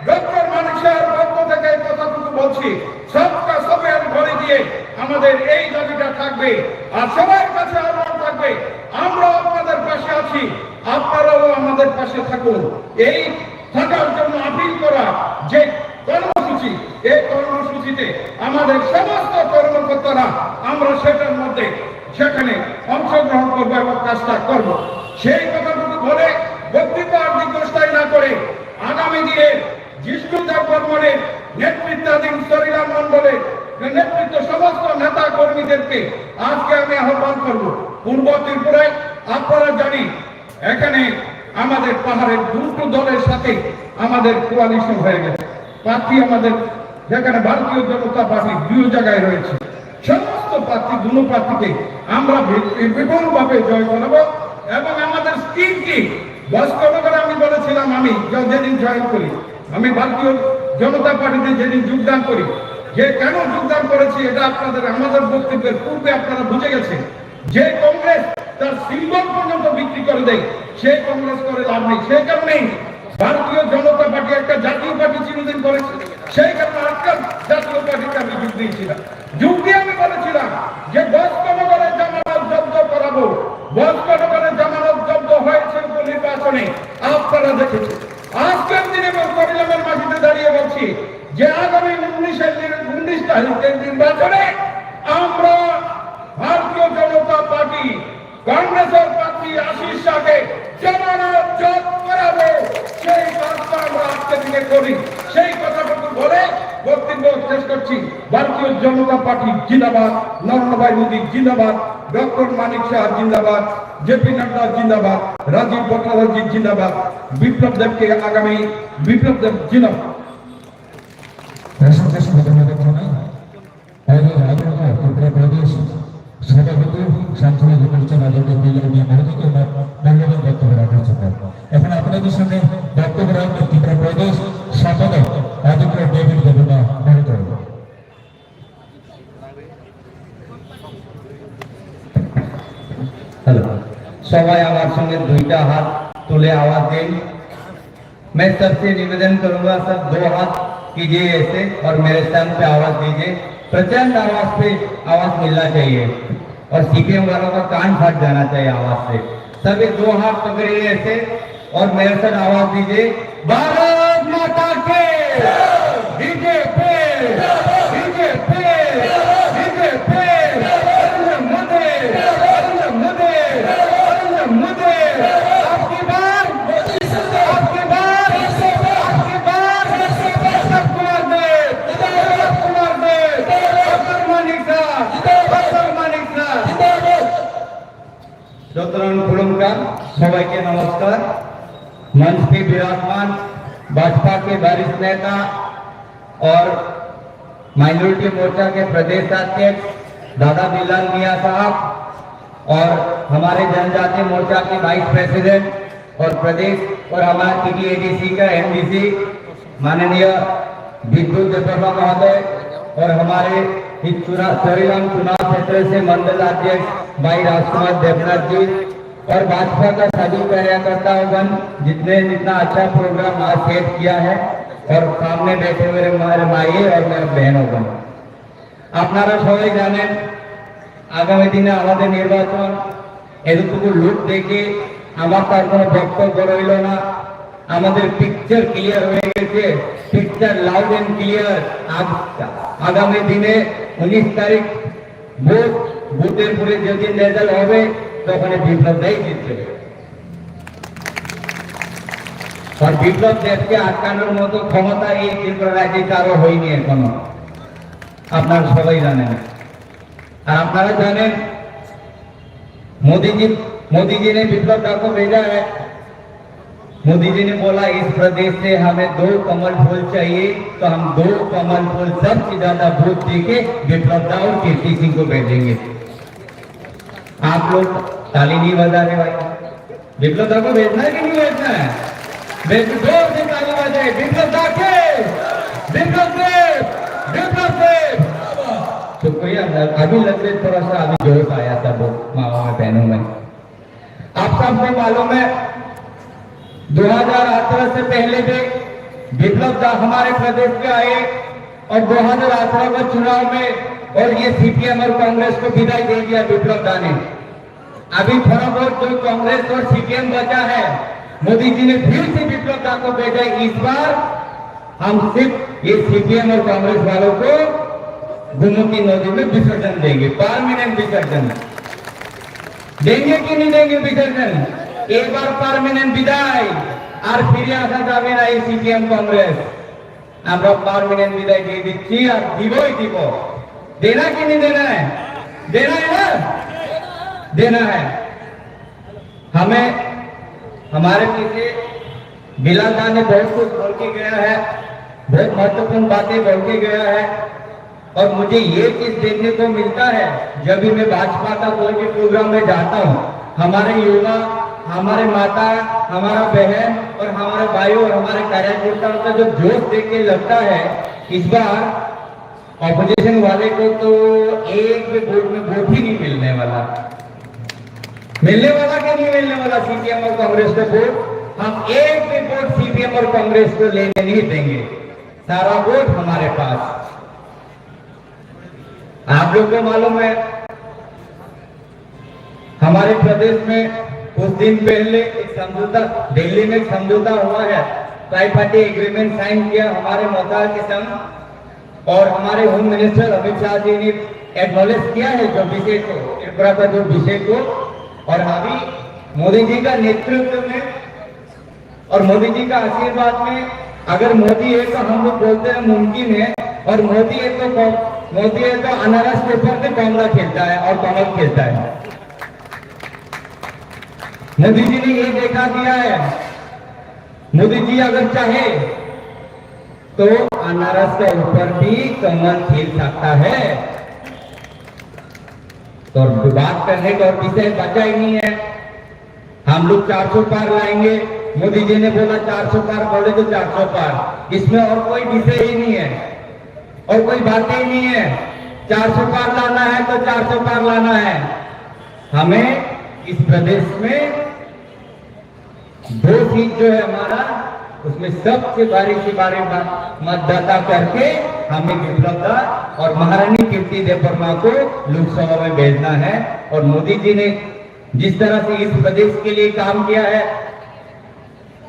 ডক্টর মানিক সাহের পক্ষ থেকে কথাটুকু বলছি, সবকা সবের ঘরে গিয়ে আমাদের এই দাবিটা থাকবে, আর সবার কাছে আহ্বান থাকবে, আমরা আপনাদের পাশে আছি, আপনারাও আমাদের পাশে থাকুন। এই থাকার জন্য আপিল করা যে কর্মসূচি, এই কর্মসূচিতে আমাদের সমস্ত কর্মকর্তারা আমরা সেটার মধ্যে সেখানে অংশগ্রহণ করবো এবং কাজটা করব। সেই কথাটুকু বলে বক্তব্য আর দীর্ঘস্থায়ী না করে আগামী দিনে জিষ্ণুদেব বর্মনের নেতৃত্বাধীন সরিলাম মন্ডলের নেতৃত্ব সমস্ত নেতা কর্মীদেরকে আজকে আমি আহ্বান করব। পূর্ব ত্রিপুরায় আপনারা জানি এখানে আমাদের পাহাড়ের দুটো দলের সাথে আমাদের কোয়ালিশন হয়ে গেছে। প্রার্থী আমাদের যেখানে ভারতীয় জনতা পার্টি 2 জায়গায় রয়েছে, সমস্ত প্রার্থী দুটো প্রার্থীকে আমরা বিপুলভাবে জয় করাবো। এবং আমাদের স্কিমটি বয়স্কনগরে আমি বলেছিলাম, আমি যেদিন জয়েন করি, আমি ভারতীয় জনতা পার্টিতে যেদিন যোগদান করি, যে কেন যোগদান করেছি এটা আপনাদের আমাদের বক্তব্যের পূর্বে আপনারা বুঝে গেছেন। যে কংগ্রেস তার সিম্বল পর্যন্ত বিক্রি করে দেয়, সেই কংগ্রেস করে লাভ নেই। সেই কারণেই ভারতীয় জনতা পার্টি একটা জাতীয় পার্টি চিরদিন করেছে, সেই কারণে একটা জাতীয় পার্টিতে আমি যোগ দিয়েছিলাম। যোগ দিয়ে আমি বলেছিলাম যে বয়স্কনগরে জামানত জব্দ করাবো। বয়স্কনগরে জামানত জব্দ হয়েছে উপনির্বাচনে, আপনারা দেখেছেন। আজকের দিনে করিলামের মাটিতে দাঁড়িয়ে বলছি যে আগামী 19 তারিখের নির্বাচনে আমরা ভারতীয় জনতা পার্টি কংগ্রেসের প্রার্থী আশিস শাহকে জামানত জব্দ করাবো। সেই কাজটা আমরা আজকের দিনে করি। সেই কথাটুকু বলে বক্তব্য শেষ করছি। ভারতীয় জনতা পার্টি জিন্দাবাদ, নরেন্দ্র ভাই মোদী জিন্দাবাদ, ডক্টর মানিক শাহ জিন্দাবাদ, জেপি নাড্ডা জিন্দাবাদ, রাজীব ভট্টাচার্য জিন্দাবাদ, বিপ্লব দেবকে আগামী বিপ্লব দেব জিন্দাবাদ। ত্রিপুরা প্রদেশ সভাপতি সাংসদ মোর্চা রাজনীতি বিজয় মহোদয়কে মূল্যবান বক্তব্য রাখার জন্য এখন আপনাদের সঙ্গে বক্তব্য রাখবেন ত্রিপুরা প্রদেশ সম্পাদক আদিত্য ডেভিড দেবনা মহোদয়। हेलो, सबाई आवाज संगे 2टा हाथ तुले आवाज दें। मैं सबसे निवेदन करूंगा, सब 2 हाथ कीजिए ऐसे और मेरे स्तंभ पे आवाज दीजिए। प्रचंड आवाज पे आवाज मिलना चाहिए और सीपीएम वालों का कान फट जाना चाहिए आवाज से। सभी 2 हाथ पकड़िए ऐसे और मेरे साथ आवाज दीजिए, भारत माता के बीजेपी बीजेपी बीजेपी शतरंग खुलुमकर सबाई के नमस्कार। मंच पे विराजमान भाजपा के वरिष्ठ नेता और माइनॉरिटी मोर्चा के प्रदेश अध्यक्ष दादा बिलाल मियां साहब और हमारे जनजाति मोर्चा के वाइस प्रेसिडेंट और प्रदेश और हमारे टीटीएडीसी का एमडीसी माननीय विद्युत देववर्मा महोदय और हमारे इस चौरीराम चुनाव क्षेत्र से मंडल अध्यक्ष भाई राजकुमार देवनाथ जी और भाजपा का सभी कार्यकर्ताओं जितना अच्छा प्रोग्राम आज सेट किया है और सामने बैठे मेरे माई और मेरे बहनों আপনারা সবাই জানেন আগামী দিনে আমাদের নির্বাচন এতটুকু লুক দেখে আমার তার কোনো বক্তব্য রইল না। আমাদের পিকচার ক্লিয়ার হয়ে গেছে, পিকচার লাউড এন্ড ক্লিয়ার। আগামী দিনে 19 তারিখ ভোটের পরে যেদিন রেজাল্ট হবে তখন বিপ্লব দেয় জিতবে। আর বিপ্লব দেবকে আটকানোর মতো ক্ষমতা এই ত্রিপুরা রাজ্যে কারো হয়নি এখনো, আপনারা সবাই জানেন। আর আপনারা জানেন मोदी जी ने विप्लव दा को भेजा है। मोदी जी ने बोला इस प्रदेश से हमें 2 कमल फूल चाहिए, तो हम 2 कमल फूल सबसे ज्यादा वोट देके विप्लव दा और कीर्ति सिंह को भेजेंगे। आप लोग ताली नहीं बजा रहे भाई, विप्लव दा को भेजना है कि नहीं भेजना है? जोर से ताली बजाए। विप्लव दा के विप्लव देव, विप्लव देव। तो कोई अभी लग रहे थोड़ा सा अभी जोश आया था वो माओ में बहनों में। आप सबको मालूम है 2018 से पहले भी विप्लव दा हमारे प्रदेश में आए और 2018 के चुनाव में और ये सीपीएम और कांग्रेस को विदाई दे दिया विप्लव दा ने। अभी थोड़ा बहुत जो कांग्रेस और सीपीएम बचा है, मोदी जी ने फिर से विप्लव दा को भेजा। इस बार हम सिर्फ ये सीपीएम और कांग्रेस वालों को गोमती नदी में विसर्जन देंगे, परमानेंट विसर्जन देंगे कि नहीं देंगे विसर्जन? एक बार परमानेंट विदाई और फिर आशा जाबे ना এই সিপিএম কংগ্রেস। আমরা परमानेंट विदाई দিয়ে দিচ্ছি আর দিবই দিব। देना कि नहीं देना है? देना है ना? देना है। हमें हमारे पीछे बिलाल दा ने बहुत कुछ बोल के गया है, बहुत महत्वपूर्ण बातें बोल के गया है। और मुझे ये चीज देखने को मिलता है जब भी मैं भाजपा का कोई भी प्रोग्राम में जाता हूँ, हमारे युवा, हमारे माता, हमारा बहन और हमारे भाई और हमारे कार्यकर्ताओं का जो जोश देख के लगता है इस बार ऑपोजिशन वाले को तो एक भी वोट में वोट ही नहीं मिलने वाला। मिलने वाला क्या नहीं मिलने वाला? सीपीएम और कांग्रेस का वोट हम एक भी वोट सीपीएम और कांग्रेस को लेने नहीं देंगे, सारा वोट हमारे पास। आप लोग को मालूम है हमारे प्रदेश में कुछ दिन पहले एक समझौता दिल्ली में समझौता हुआ है, ट्राइपार्टी एग्रीमेंट साइन किया हमारे मोदी के संग और हमारे होम मिनिस्टर अमित शाह जी ने एक्नॉलेज किया है जो विषय को, त्रिपुरा का जो विषय को। और अभी मोदी जी का नेतृत्व में और मोदी जी का आशीर्वाद में अगर मोदी है तो हम लोग बोलते हैं मुमकिन है, और मोदी है तो अनारस के ऊपर से कमला खेलता है और कमल खेलता है। मोदी जी ने ये देखा दिया है, मोदी जी अगर चाहे तो अनारस के ऊपर भी कमल खेल सकता है। तो बात करने का और विषय बचा ही नहीं है। हम लोग 400 पार लाएंगे, मोदी जी ने बोला 400 पार, बोले तो 400 पार, इसमें और कोई विषय ही नहीं है और कोई बातें ही नहीं है। 400 पार लाना है तो 400 पार लाना है। हमें इस प्रदेश में 2 सीट जो है हमारा, उसमें सबसे बारी मतदाता करके हमें विप्लव दा और महारानी कीर्ति देववर्मा को लोकसभा में भेजना है। और मोदी जी ने जिस तरह से इस प्रदेश के लिए काम किया है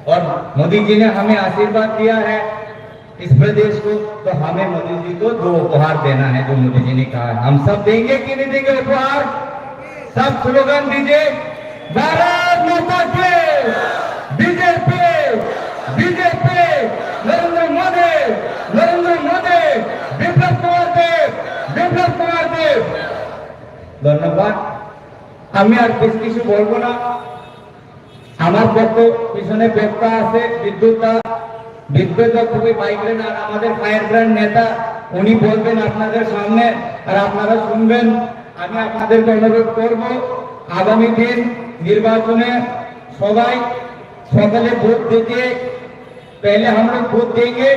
और मोदी जी ने हमें आशीर्वाद दिया है इस प्रदेश को, तो हमें मोदी जी को 2 उपहार देना है जो मोदी जी ने कहा है। हम सब देंगे कि नहीं देंगे उपहार? सब स्लोगन दीजिए, भारत माता की, बीजेपी, बीजेपी, नरेंद्र मोदी, नरेंद्र मोदी, विप्लव कुमार देव, विप्लव कुमार देव। धन्यवाद। আমি আর বেশ কিছু বলবো না। আমার পক্ষ পিছনে বক্তা আছে বিদ্যুৎ খুবই মাইগ্রেন, আর আমাদের ফায়ার ব্র্যান্ড নেতা উনি বলবেন আপনাদের সামনে, আর আপনারা শুনবেন। আমি আপনাদেরকে অনুরোধ করব, আগামী দিন निर्वाचने सबाई सकाले वोट देके पहले हम लोग वोट देंगे,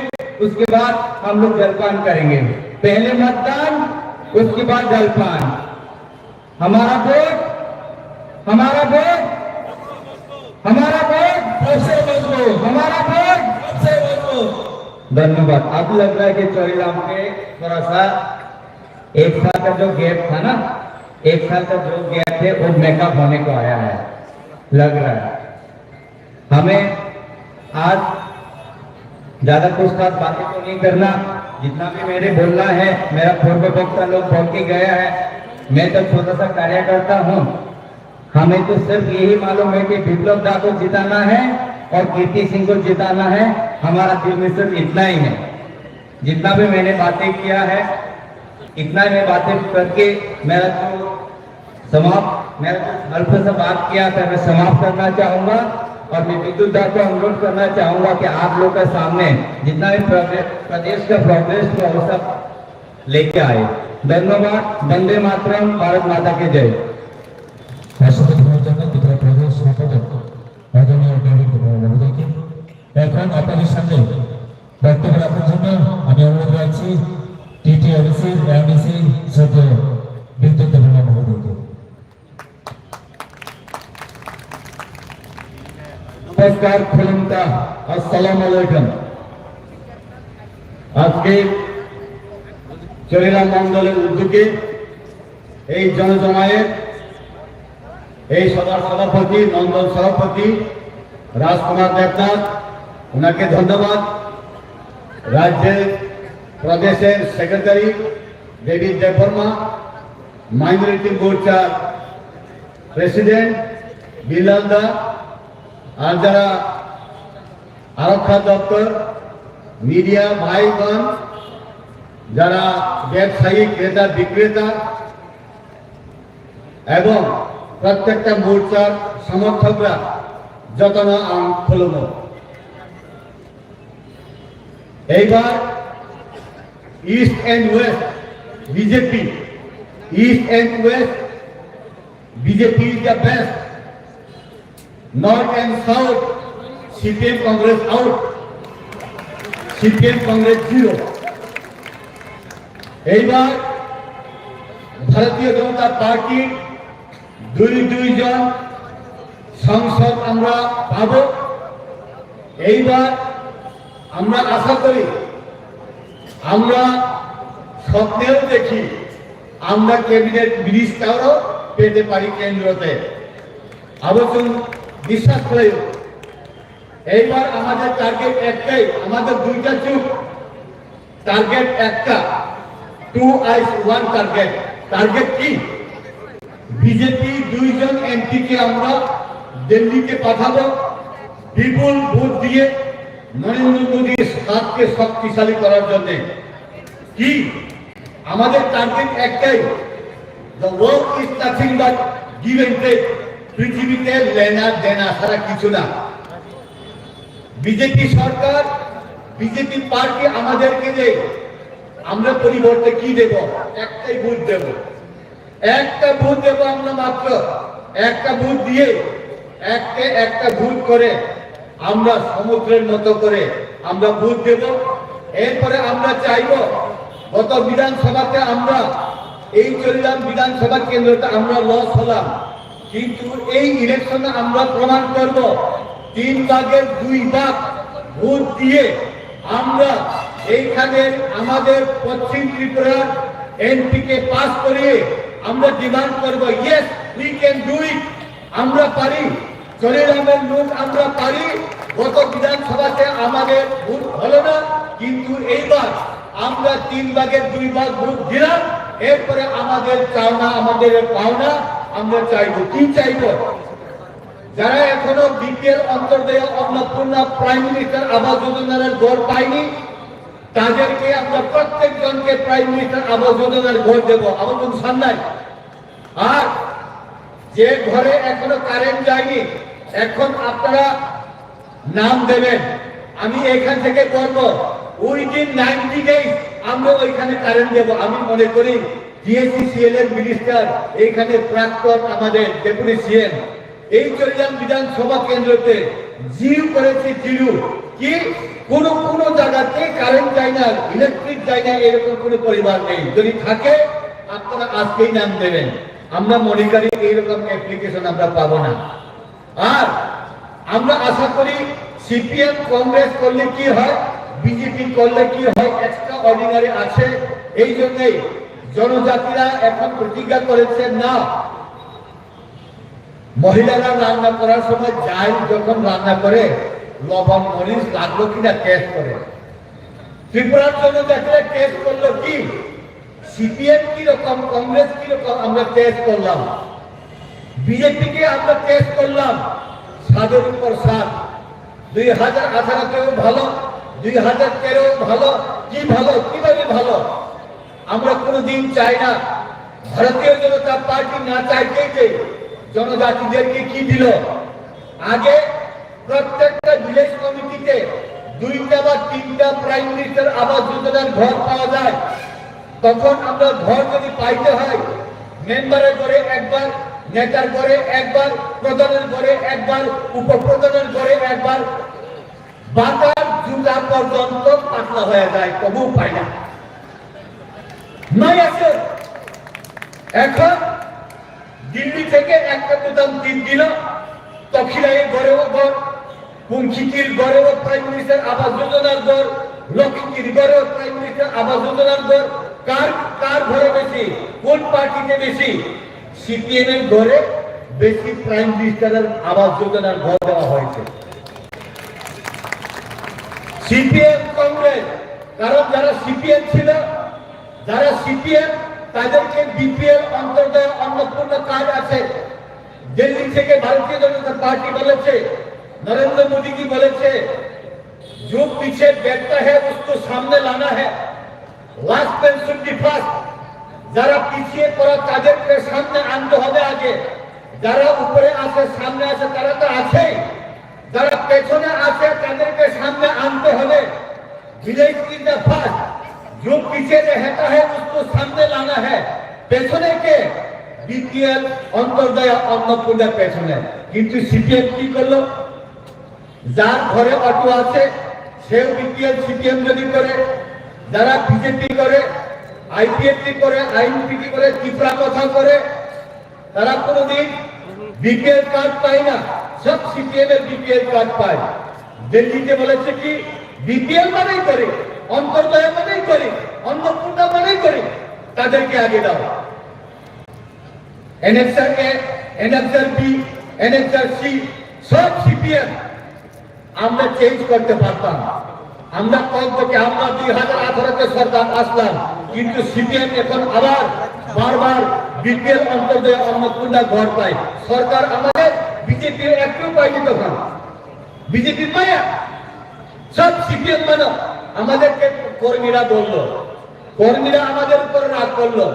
उसके बाद हम लोग जलपान करेंगे। पहले मतदान, उसके बाद जलपान। हमारा वोट हमारा वोट हमारा वोट सबसे मजबूत, हमारा वोट सबसे मजबूत। धन्यवाद। अब लग रहा है कि चौरीराम के थोड़ा सा एक साल का जो गैप था ना, एक साल का जो गैप थे वो मेकअप होने को आया है, लग रहा है। हमें आज ज्यादा कुछ खास बातें तो नहीं करना, जितना भी मेरे बोलना है मेरा पूर्व वक्ता लोग बोल के गया है। मैं तो छोटा सा कार्यकर्ता हूँ। हमें तो सिर्फ यही मालूम है कि विप्लव दा को जिताना है और कीर्ति सिंह को जिताना है। हमारा दिल में सिर्फ इतना ही है। जितना भी मैंने बातें किया है, इतना मैं बातें करके मेरा जो हल्के से बात किया था मैं समाप्त करना चाहूंगा। और मैं विद्युत दा को अनुरोध करना चाहूंगा कि आप लोग के सामने जितना भी प्रदेश का प्रोग्रेस को वो सब लेके आए। धन्यवाद। वंदे मातरम। भारत माता की जय। রাষ্ট্রপতি হওয়ার জন্য ত্রিপুরা প্রদেশ সম্পাদক আদরণীয় ডেভিড মহোদয়কে এখন আপনাদের সামনে বক্তব্য রাখার জন্য আমি অনুরোধ রাখছি টিটিআরসি এমডিসি শ্রদ্ধেয় বিদ্যুৎ মহোদয়কে। नमस्कार खुलमता अस्सलाम वालेकुम। आज के चौरीराम मंडलेर उद्योगे এই জনজমায়েত এই সভার সভাপতি নন্দন সভাপতি রাজকুমার দেবনাথ, ওনাকে ধন্যবাদ। রাজ্যের প্রদেশের সেক্রেটারি ডেভিড দেববর্মা, মাইনরিটি মোর্চার প্রেসিডেন্ট বিল্লাল দা, আর যারা আরক্ষা দপ্তর, মিডিয়া ভাই বোন, যারা ব্যবসায়ী ক্রেতা বিক্রেতা এবং প্রত্যেকটা মোর্চার সমর্থকরা যত না আন্দোলন। এইবার east and west BJP, east and west BJP is the best. North and south CPM Congress out, CPM Congress zero. এইবার ভারতীয় জনতা পার্টি দুই জন সংসদ আমরা পাব। এইবার আমরা আশা করি, আমরা স্বপ্নেও দেখি আমরা ক্যাবিনেট মিনিস্টারও পেতে পারি কেন্দ্রতে। আবশ্যক বিশ্বাস করে এইবার আমাদের টার্গেট একটাই, আমাদের দুইটা চুপ, টার্গেট একটা, 2 eyes 1 টার্গেট। টার্গেট কি? বিজেপি দুইজন এমপিকে আমরা দিল্লিতে পাঠাবো বিপুল ভোট দিয়ে নরেন্দ্র মোদীর হাতকে শক্তিশালী করার জন্য। কি আমাদের টার্গেট একটাই, the world is nothing but give and take. পৃথিবীতে লেনা দেনা ছাড়া কিছু না। বিজেপি সরকার, বিজেপি পার্টি আমাদেরকে যে আমরা পরিবর্তে কি দেব? একটাই ভোট দেব, একটা ভোট দেব আমরা, মাত্র একটা ভোট দিয়ে একটা ভোট করে আমরা সমুদ্রের মতো করে আমরা ভোট দেব। এরপরে আমরা চাইব, গত বিধানসভাতে আমরা এই চৌরিরাম বিধানসভা কেন্দ্রটা আমরা লস হলাম, কিন্তু এই ইলেকশনে আমরা প্রমাণ করব 3 ভাগের 2 ভাগ ভোট দিয়ে আমরা এইখানে আমাদের পশ্চিম ত্রিপুরার এমপিকে পাস করিয়ে আমরা ডিমান্ড করব, yes we can do it. আমরা পারি, চৌরিরামের লোক আমরা পারি। গত বিধানসভাতে আমাদের ভোট হলো না, কিন্তু এইবার আমরা 3 ভাগের 2 ভাগ ভোট দিলাম। এরপরে আমাদের চাওনা, আমাদের পাওনা আমরা চাইব। কি চাইব? যারা এখনো বিপিএল অন্তর্দেয় অন্নপূর্ণা প্রাইম মিনিস্টার আবাস যোজনার ঘর পায়নি, তাদেরকে আমরা প্রত্যেকজনকে প্রাইম মিনিস্টার আবাস যোজনার ঘর দেব, আবেদন সামনে। আর যে ঘরে এখনো কারেন্ট যায়নি, এখন আপনারা নাম দেবেন। আমি এখান থেকে বলবো উইদিন 90 ডেজ আমরা ওইখানে কারেন্ট দেব। আমি মনে করি ডিএসসিসিএল এর মিনিস্টার এইখানে প্রাক্তন আমাদের ডেপুটি সিএম এই চরিলাম বিধানসভা কেন্দ্রতে জিরো করেছে, জিরো কি কোন জায়গাতে কারেন্ট যায় না, ইলেকট্রিক যায় না, এরকম কোনো পরিবার নেই। যদি থাকে আপনারা আজকেই নাম দেবেন। আমরা মনে করি এইরকম অ্যাপ্লিকেশন আমরা পাবো না। আর আমরা আশা করি সিপিএম কংগ্রেস করলে কি হয়, বিজেপি করলে কি হয়, এক্সট্রা অর্ডিনারি আছে। এই জন্যই জনজাতিরা এখন প্রতিজ্ঞা করেছে না, মহিলারা রান্না করার সময় যায় যখন রান্না করে লবণ মরিচ লাগলো কিনা টেস্ট করে। ত্রিপুরার জনজাতিরা টেস্ট করলো কি, সিপিএম কি রকম, কংগ্রেস কি রকম আমরা টেস্ট করলাম, বিজেপিকে আমরা টেস্ট করলাম। স্বাদের উপর স্বাদ, 2018-তেও ভালো, 2013-ও ভালো। কি ভালো, কিভাবে ভালো? আমরা কোনোদিন চাই না, ভারতীয় জনতা পার্টি না চাইতেই যে জনজাতিদেরকে কি দিল। আগে প্রত্যেকটা ভিলেজ কমিটিতে 2টা বা 3টা প্রাইম মিনিস্টার আবাস যোজনার ঘর পাওয়া যায়। তখন আমরা ঘর যদি পাইতে হয় মেম্বারের ঘরে একবার, নেতার ঘরে একবার, প্রধানের ঘরে একবার, উপপ্রধানের ঘরে একবার, বাতার জুতা পর্যন্ত পাতলা হয়ে যায়, তবু পাই না। নাই আছে। এখন দিল্লি থেকে একটা গুদাম দিন দিল, তখিরাইয়ের ঘরেও ঘর, পুঞ্চিতির ঘরেও প্রাইম মিনিস্টার আবাস যোজনার ঘর, লক্ষ্মীর ঘরেও প্রাইম মিনিস্টার আবাস যোজনার ঘর। কার ঘরে বেশি, কোন পার্টিতে বেশি? সিপিএম এর ঘরে বেশি প্রাইম মিনিস্টারের আবাস যোজনার ঘর দেওয়া হয়েছে। সিপিএম কংগ্রেস, কারণ যারা সিপিএম ছিল, যারা সিপিএম তাদেরকে বিপিএল অন্তর্দয় অন্নপূর্ণ কার্ড আছে। দিল্লি থেকে ভারতীয় জনতা পার্টি বলেছে, नरेंद्र मोदी जी बोले थे जो पीछे बैठता है उसको सामने लाना है, लास्ट पेंशन की फास्ट। যারা পিছিয়ে পড়া তাদেরকে সামনে আনতে হবে আগে, যারা উপরে আছে সামনে আছে তারা তো আছেই, যারা পেছনে আছে তাদেরকে সামনে আনতে হবে। विलेज इज द फर्स्ट, जो पीछे रहता है उसको सामने लाना है। পেছনে কে? বিপিএল অন্তর্দয় অন্নপূর্ণা পেছনে। কিন্তু সিপিএম কি করলো? যার ঘরে অটো আছে সেও বিপিএল সিপিএম যদি করে, যারা বিজেপি করে, আইপিএফটি করে, আইএনপিটি করে, ত্রিপুরা কথা করে, তারা কোনোদিন বিপিএল কার্ড পায় না। সব সিপিএম এর বিপিএল কার্ড পায়। দিল্লিতে বলেছে কি বিপিএল মানেই করে, অন্তর্দয় মানেই করে, অন্নপূর্ণা মানেই করে, তাদেরকে আগে দাও। এনএক্সআর এ, এনএক্সআর বি, এনএক্সআর সি সব সিপিএম। আমরা চেঞ্জ করতে পারতাম। আমরা কয়েকবছর আমরা 2018-তে সরকার আসলাম, কিন্তু সিপিএম এখন আবার বারবার বিপিএল অন্তর্দয় অন্নপূর্ণা ঘর পায়। সরকার আমাদের বিজেপির একটু পাইনি, তখন বিজেপির মায়া সব সিপিএম মানো। আমাদেরকে কর্মীরা বললো, কর্মীরা আমাদের উপর রাগ করলো,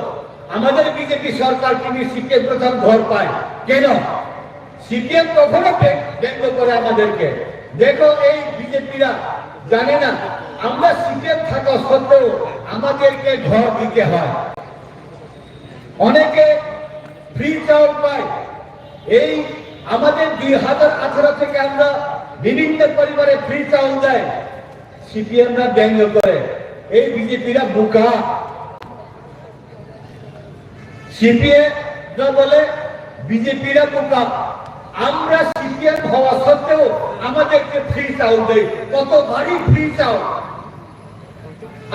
আমাদের বিজেপি সরকার তিনি সিপিএম প্রথম ঘর পায় কেন? সিপিএম কখনো ব্যঙ্গ করে আমাদেরকে। দেখো এই বিজেপিরা জানে না আমরা সিপিএম থাকা সত্ত্বেও আমাদেরকে ঘর দিতে হয়। অনেকে ফ্রি চাউল পায়। এই আমাদের 2018 থেকে আমরা বিভিন্ন পরিবারে ফ্রি চাউল দেয়, সিপিএমরা ব্যঙ্গ করে। এই বিজেপিরা বোকা। সিপিএম বলে বিজেপিরা বোকা। আমরা সিপিএম হওয়া সত্ত্বেও আমাদেরকে ফ্রি চাউল দেয়, কত ভারী ফ্রি চাউল।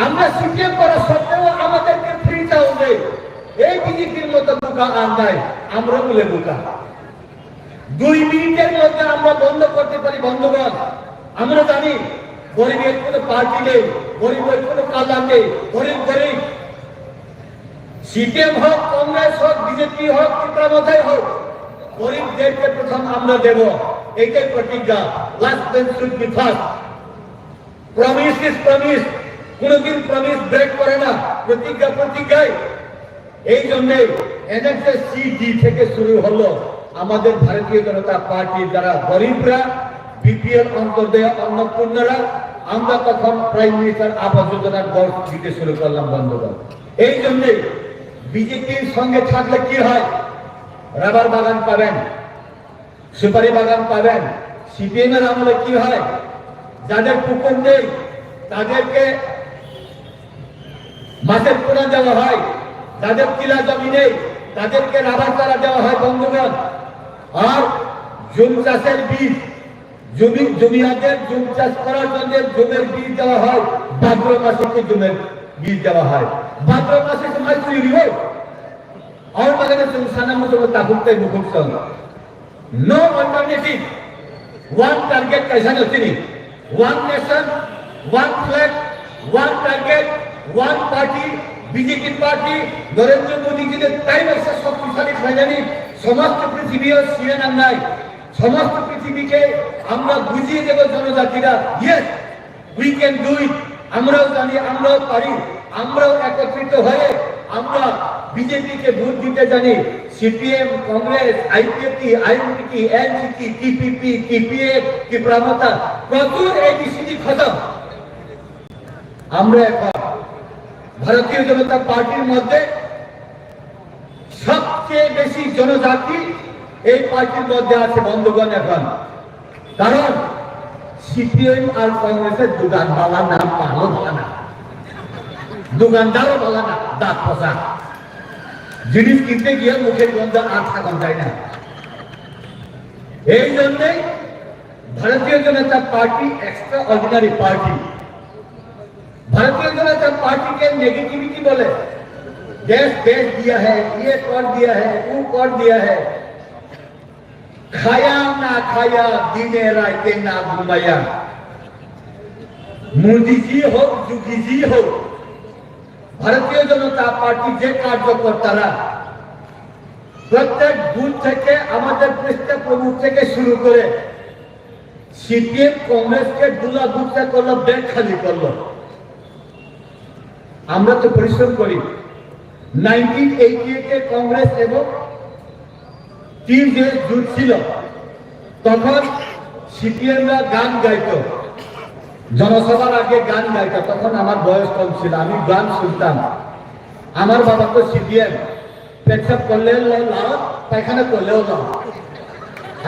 আমরা সিপিএম করা সত্ত্বেও আমাদেরকে ফ্রি চাউল দেয়। এই বিজেপির মতো বোকা আর নাই, আমরা বলে বোকা। 2 মিনিটের মধ্যে আমরা বন্ধ করতে পারি বন্ধগণ। আমরা জানি গরিবের কোনো পার্টি নেই, গরিবের কোনো কালার নেই, গরিব গরিব। সিপিএম হোক, কংগ্রেস হোক, বিজেপি হোক, ত্রিপুরা হোক, গরিবদেরকে প্রথম আমরা দেব, এইটাই প্রতিজ্ঞা। Last bench should be first. Promise is promise, কোনদিন প্রমিস ব্রেক করে না, প্রতিজ্ঞা প্রতিজ্ঞায়। এই জন্যে NSSCD থেকে শুরু হলো আমাদের ভারতীয় জনতা পার্টি যারা গরিবরা, BPL অন্তর্দেয় অন্নপূর্ণরা, আমরা তখন প্রাইম মিনিস্টার আবাস যোজনার গল্প দিতে শুরু করলাম বন্ধুগণ। এই জন্যে বিজেপির সঙ্গে থাকলে কি হয়, রাবার বাগান পাবেন, সুপারি বাগান পাবেন। CPM এর আমলে কি হয়, যাদের পুকুর নেই তাদেরকে মাছের পোনা দেওয়া হয়, যাদের কিলা জমি নেই তাদেরকে রাবার চারা দেওয়া হয় বন্ধুগণ। আর জুম চাষের বীজ, জমিয়াদের জুম চাষ করার জন্য জমির বীজ দেওয়া হয়, ভাদ্র মাসে জমির বীজ দেওয়া হয়। ভাদ্র মাসে সময় তৈরি হোক और बागाने संस्थाना में तो ताकुते मुकुट संग नो अल्टरनेटिव वन टारगेट कैसा नहीं one nation one flag one target one party BJP party Narendra Modi ji ने टाइम ऐसा शक्तिशाली फाइनाली समस्त पृथ्वी और सीएन अन्नाय समस्त पृथ्वी के আমরা বুঝিয়ে দেব জনজাতিরা yes we can do it আমরাও জানি আমরাও পারি আমরাও একত্রিত হয়ে আমরা बीजेपी के ভোট দিতে জানি CPM Congress IPFT IMT NCP TPP TPF की प्रमता प्रचुर एबीसीडी खत्म আমরা এখন ভারতীয় জনতা পার্টির মধ্যে সবচেয়ে বেশি জনজাতি এই পার্টির মধ্যে আছে বন্ধুগণ এখন কারণ सीपीएम और कांग्रेस दुकानवाला नाम पालो भाला दुकानदारों वाला ना दांत फसा जिनिस किनते गया मुखे गंध আর থাকা যায় না এই জন্য ভারতীয় জনতা party extra ordinary party Bharatiya Janata party के नेगेटिविटी बोले देश देश दिया है ये कर दिया है वो कर दिया है खाया ना खाया दिने राते ना घुमाया मोदी जी हो जोगी जी हो भारतीय जनता पार्टी जे कार्यकर्तारा प्रत्येक बुथ থেকে আমাদের পৃষ্ঠ প্রমুখ থেকে শুরু করে সিপিএম কংগ্রেস কে দুলা বুথে করলো ব্যাংক খালি করলো আমরা তো পরিশ্রম করি 1988 এ কংগ্রেস এবং তিন যে জোট ছিল তখন সিপিএমরা গান গাইতো জনসভার আগে গান গাইতো তখন আমার বয়স কম ছিল আমি গান শুনতাম আমার বাবা তো সিপিএম পেছাব করলেও লাও পায়খানা করলেও লাও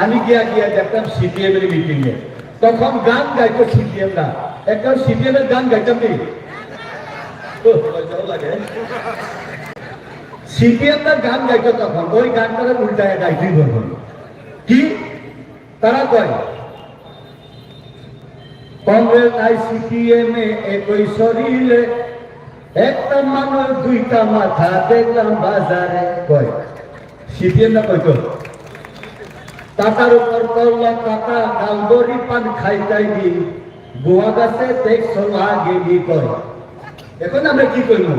আমি গিয়া গিয়া দেখতাম সিপিএম এর মিটিং এ তখন গান গাইতো সিপিএমরা একটা সিপিএম এর গান গাইতাম নি सीपीएम का गान गाइतो तখন ওই গানটার উল্টায় গাইতে বলবো কি তারা কয় कांग्रेस आई सीपीएम में একই শরীরে একটা মানুষ দুইটা মাথা দেখলাম বাজারে কয় सीपीएम না কইতো টাকার উপর করল টাকা গালদরি পান খাইতাইবি গোয়া গাছে দেখছো লাগেবি কয় এখন আমরা কি করব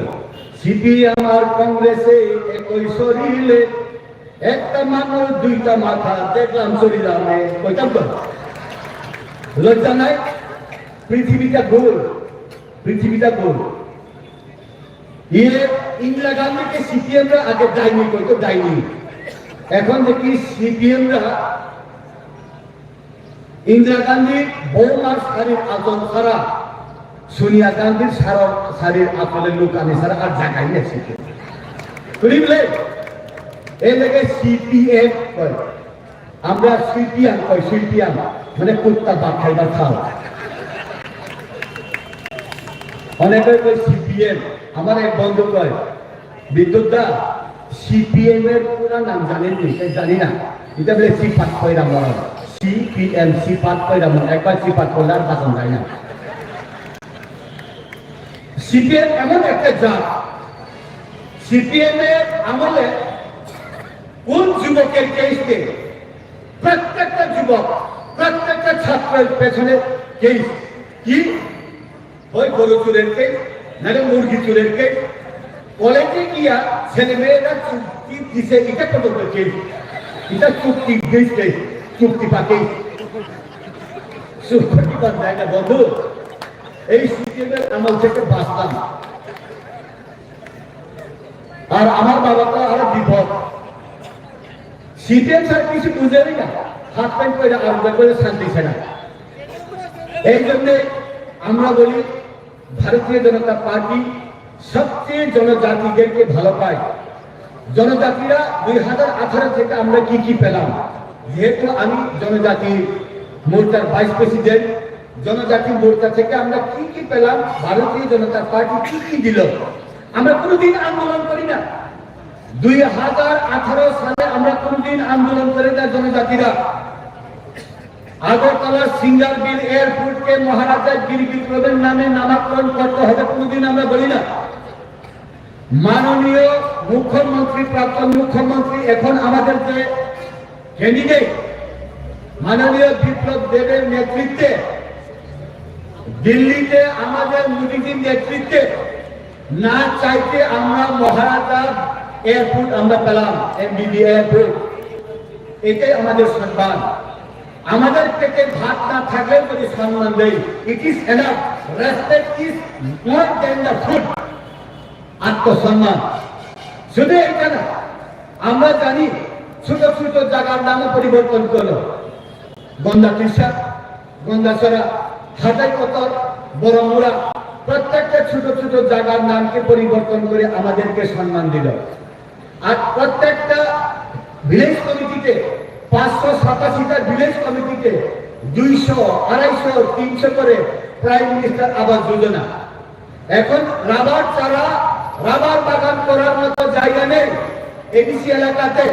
সিপিএম আর কংগ্রেসে একই শরীরে একটা মানুষ দুইটা মাথা দেখলাম শরীরে কইতাম তো লজ্জা নাই পৃথিবীটা গোল ये इंदिरा गांधी के सीपीएम রা আগে যায়নি কইতো যায়নি এখন দেখি সিপিএম রা इंदिरा गांधी বৌমার শাড়ির আচরণ ছাড়া सोनिया गांधी शारीर आपले लोक आणि सर आज जागाई আছে বুঝলে এই লাগে সিপিএম কই আমরা সিপিএম কই সিপিএম মানে কুত্তা ভাত খাইবার খাও অনেকে কই সিপিএম আমার এক বন্ধু কয় বিদ্যুৎদা সিপিএম এর পুরো নাম জানেন নি জানি না এটা বলে সিপাত কইরা বলা সিপিএম সিপাত কইরা একবার সিপাত করলে আর বাঁচন যায় না सीपीएम এমন একটা জাত सीपीएम এর আমলে কোন যুবকের কেসকে প্রত্যেকটা যুবক প্রত্যেকটা ছাত্রের পেছনে কেস কি ওই গরু চুরের কেস নালে মুরগি চুরের কেস কলেজে গিয়া ছেলে মেয়েরা চুক্তি দিছে এটা কত কেস এটা চুক্তি দিয়েছে চুক্তি পাকে চুক্তি পাক জায়গা বন্ধু এই সিপিএমের আমল থেকে বাঁচতাম আর আমার বাবা তো আরো বিপদ। সিপিএম স্যার কিছু বুঝেনি না, হাত প্যান্ট করে আলাদা করে শান্তি সেনা। এই জন্যে আমরা বলি ভারতীয় জনতা পার্টি সবচেয়ে জনজাতিদেরকে ভালো পায়। জনজাতিরা 2018 থেকে আমরা কি কি পেলাম, যেহেতু আমি জনজাতি মোর্চার ভাইস প্রেসিডেন্ট, জনজাতি মোর্চা থেকে আমরা কি কি পেলাম, ভারতীয় জনতা পার্টি কি কি দিল। আমরা কোনোদিন আন্দোলন করি না। 2018 সালে আমরা কোনোদিন আন্দোলন করি না। জনজাতিরা আগরতলা সিঙ্গার বিল এয়ারপোর্টকে মহারাজা বীর বিক্রমের নামে নামকরণ করতে হবে, কোনোদিন আমরা বলি না। মাননীয় মুখ্যমন্ত্রী, প্রাক্তন মুখ্যমন্ত্রী, এখন আমাদের যে ক্যান্ডিডেট মাননীয় বিপ্লব দেবের নেতৃত্বে দিল্লিতে আমাদের মোদীজির নেতৃত্বে না চাইতে আমরা মহারাজা এয়ারপোর্ট আমরা পেলাম, এমবিবি এয়ারপোর্ট। এটাই আমাদের সম্মান। আমাদের পেটে ভাত না থাকলে যদি সম্মান দেয়, it is enough. Respect is more than the food. আত্মসম্মান শুধু এটা না, আমরা জানি ছোট ছোট জায়গার নামও পরিবর্তন করলো। গন্দা তিরসা, গন্দাছড়া, হাটাইকতর, বড়মুড়া, প্রত্যেকটা ছোট ছোট জায়গার নামকে পরিবর্তন করে আমাদেরকে সম্মান দিল। আর প্রত্যেকটা ভিলেজ কমিটিতে 587টা ভিলেজ কমিটিতে 200, 250, 300 করে প্রাইম মিনিস্টার আবাস যোজনা। এখন রাবার চারা, রাবার বাগান করার মতো জায়গা নেই এডিসি এলাকাতে।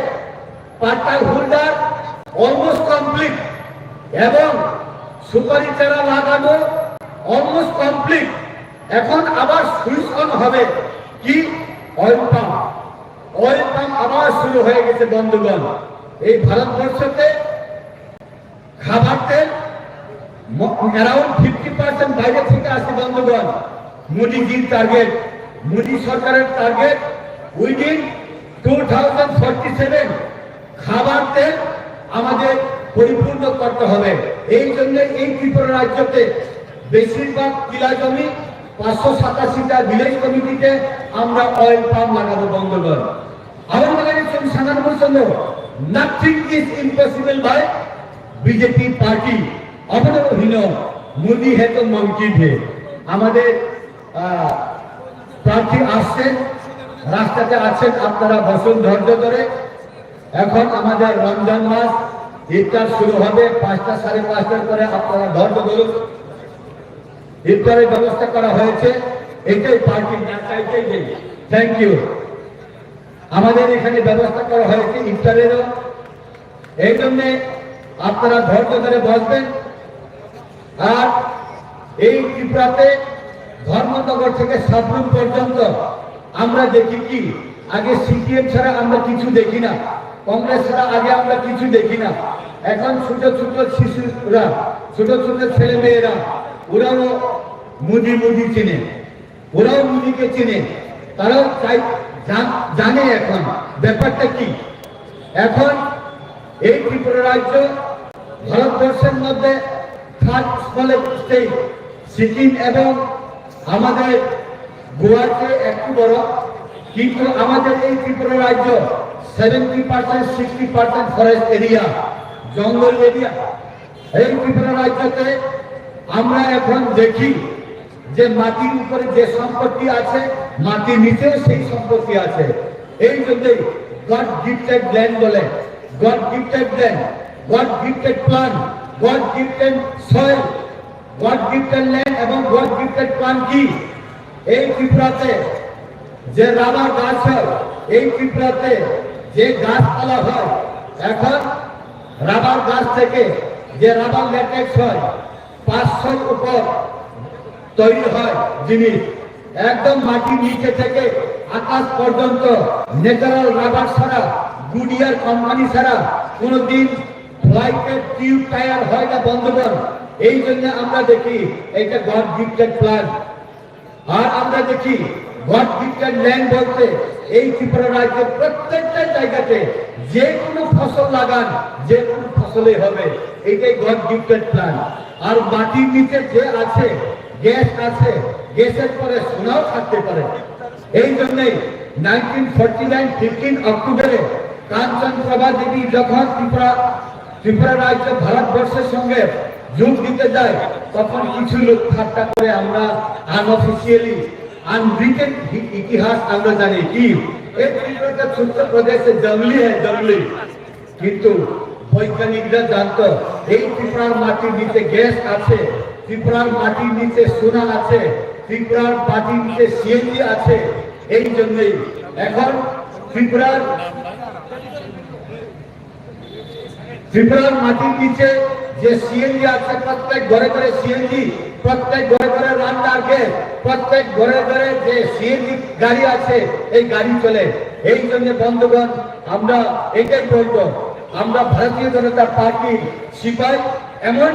পাট্টা হোল্ডার অলমোস্ট কমপ্লিট এবং সুপারি চারা লাগানো অলমোস্ট কমপ্লিট। এখন আবার সুইচ অন হবে কি, অয়েল পাম্প। অয়েল পাম্প আবার শুরু হয়ে গেছে বন্ধুগণ। এই ভারতবর্ষতে খাবার তেল অ্যারাউন্ড 50% বাইরে থেকে আসে বন্ধুগণ। মোদীজির টার্গেট, মোদী সরকারের টার্গেট, উইদিন 2047 খাবার তেল আমাদের পরিপূর্ণ করতে হবে। এই জন্য এই ত্রিপুরা রাজ্যতে বেশিরভাগ কিলা জমি 587টা ভিলেজ কমিটিতে আমরা অয়েল পাম্প লাগাবো বন্ধুগণ। আমার লাগাইছেন সাধারণ বলছেন, nothing is impossible by BJP party. অবনবহীন মোদী হে তো মমকিন হে। আমাদের প্রার্থী আসছেন, রাস্তাতে আছেন, আপনারা বসুন ধৈর্য ধরে। এখন আমাদের রমজান মাস, ইফতার শুরু হবে 5টা, 5:30 করে। আপনারা ধৈর্য ধরুন। ইফতারের ব্যবস্থা করা হয়েছে, এটাই পার্টি না চাইতেই নেই। Thank you. আমাদের এখানে ব্যবস্থা করা হয়েছে ইফতারেরও। এই জন্যে আপনারা ধৈর্য ধরে বসবেন। আর এই ত্রিপুরাতে ধর্মনগর থেকে সাবরুম পর্যন্ত আমরা দেখি কি, আগে সিপিএম ছাড়া আমরা কিছু দেখি না, কংগ্রেস ছাড়া আগে আমরা কিছু দেখি না। এখন ছোট ছোট শিশুরা, ছোট ছোট ছেলে মেয়েরা, ওরাও মোদি মোদি চিনে, ওরাও মোদিকে চিনে। তারাও জানে এখন ব্যাপারটা কি। এখন এই ত্রিপুরা রাজ্য ভারতবর্ষের মধ্যে থার্ড স্মলেস্ট স্টেট, সিকিম এবং আমাদের গোয়াতে একটু বড়, কিন্তু আমাদের এই ত্রিপুরা রাজ্য 70%, 60% ফরেস্ট এরিয়া, জঙ্গল এরিয়া। এই ত্রিপুরা রাজ্যতে আমরা এখন দেখি যে মাটির উপরে যে সম্পত্তি আছে, মাটির নিচেও সেই সম্পত্তি আছে। এই জন্যই গড গিফটেড ল্যান্ড বলে, god gifted land, god gifted plant, god gifted soil, god gifted land এবং গড গিফটেড প্লান্ট কি? এই ত্রিপুরাতে যে রাবার গাছ হয়, এই ত্রিপুরাতে যে গাছপালা হয়, এখন রাবার গাছ থেকে যে রাবার ল্যাটেক্স হয় 500 উপর তৈরি হয় জিনিস, একদম মাটির নিচে থেকে আকাশ পর্যন্ত ন্যাচারাল রাবার ছাড়া, গুডিয়ার কোম্পানি ছাড়া কোনোদিন ফ্লাইটের টিউব টায়ার হয় না বন্ধুগণ। এই জন্য আমরা দেখি এটা গড গিফটেড প্ল্যান্ট। আর আমরা দেখি গড গিফটেড ল্যান্ড বলতে এই ত্রিপুরা রাজ্যের প্রত্যেকটা জায়গাতে যে কোনো ফসল লাগান, যে কোনো ফসলে হবে, এইটাই গড গিফটেড প্ল্যান্ট। আর মাটির নিচে যে আছে, গ্যাস আছে, গ্যাসের পরে সোনাও থাকতে পারে। এই জন্যই 1949 15 অক্টোবরে কাঞ্চন প্রভা দেবী যখন ত্রিপুরা রাজ্য ভারতবর্ষের সঙ্গে যোগ দিতে যায়, তখন কিছু লোক ঠাট্টা করে আমরা আনঅফিসিয়ালি আনরিটেন ইতিহাস আমরা জানি কি এই ত্রিপুরাটা ছোট্ট প্রদেশে জঙ্গলি, কিন্তু বৈজ্ঞানিকরা জানতো এই ত্রিপুরার মাটির নিচে গ্যাস আছে, ত্রিপুরার মাটির নিচে সোনা আছে, ত্রিপুরার মাটির নিচে সিএনজি আছে। এই জন্যই এখন ত্রিপুরার মাটির নিচে যে সিএনজি আছে, প্রত্যেক ঘরে ঘরে সিএনজি, প্রত্যেক ঘরে ঘরে রান্নার গ্যাস, প্রত্যেক ঘরে ঘরে যে সিএনজি গাড়ি আছে, এই গাড়ি চলে। এই জন্য বন্ধুগণ, আমরা এটাই বলবো, আমরা ভারতীয় জনতা পার্টির সিপাহী এমন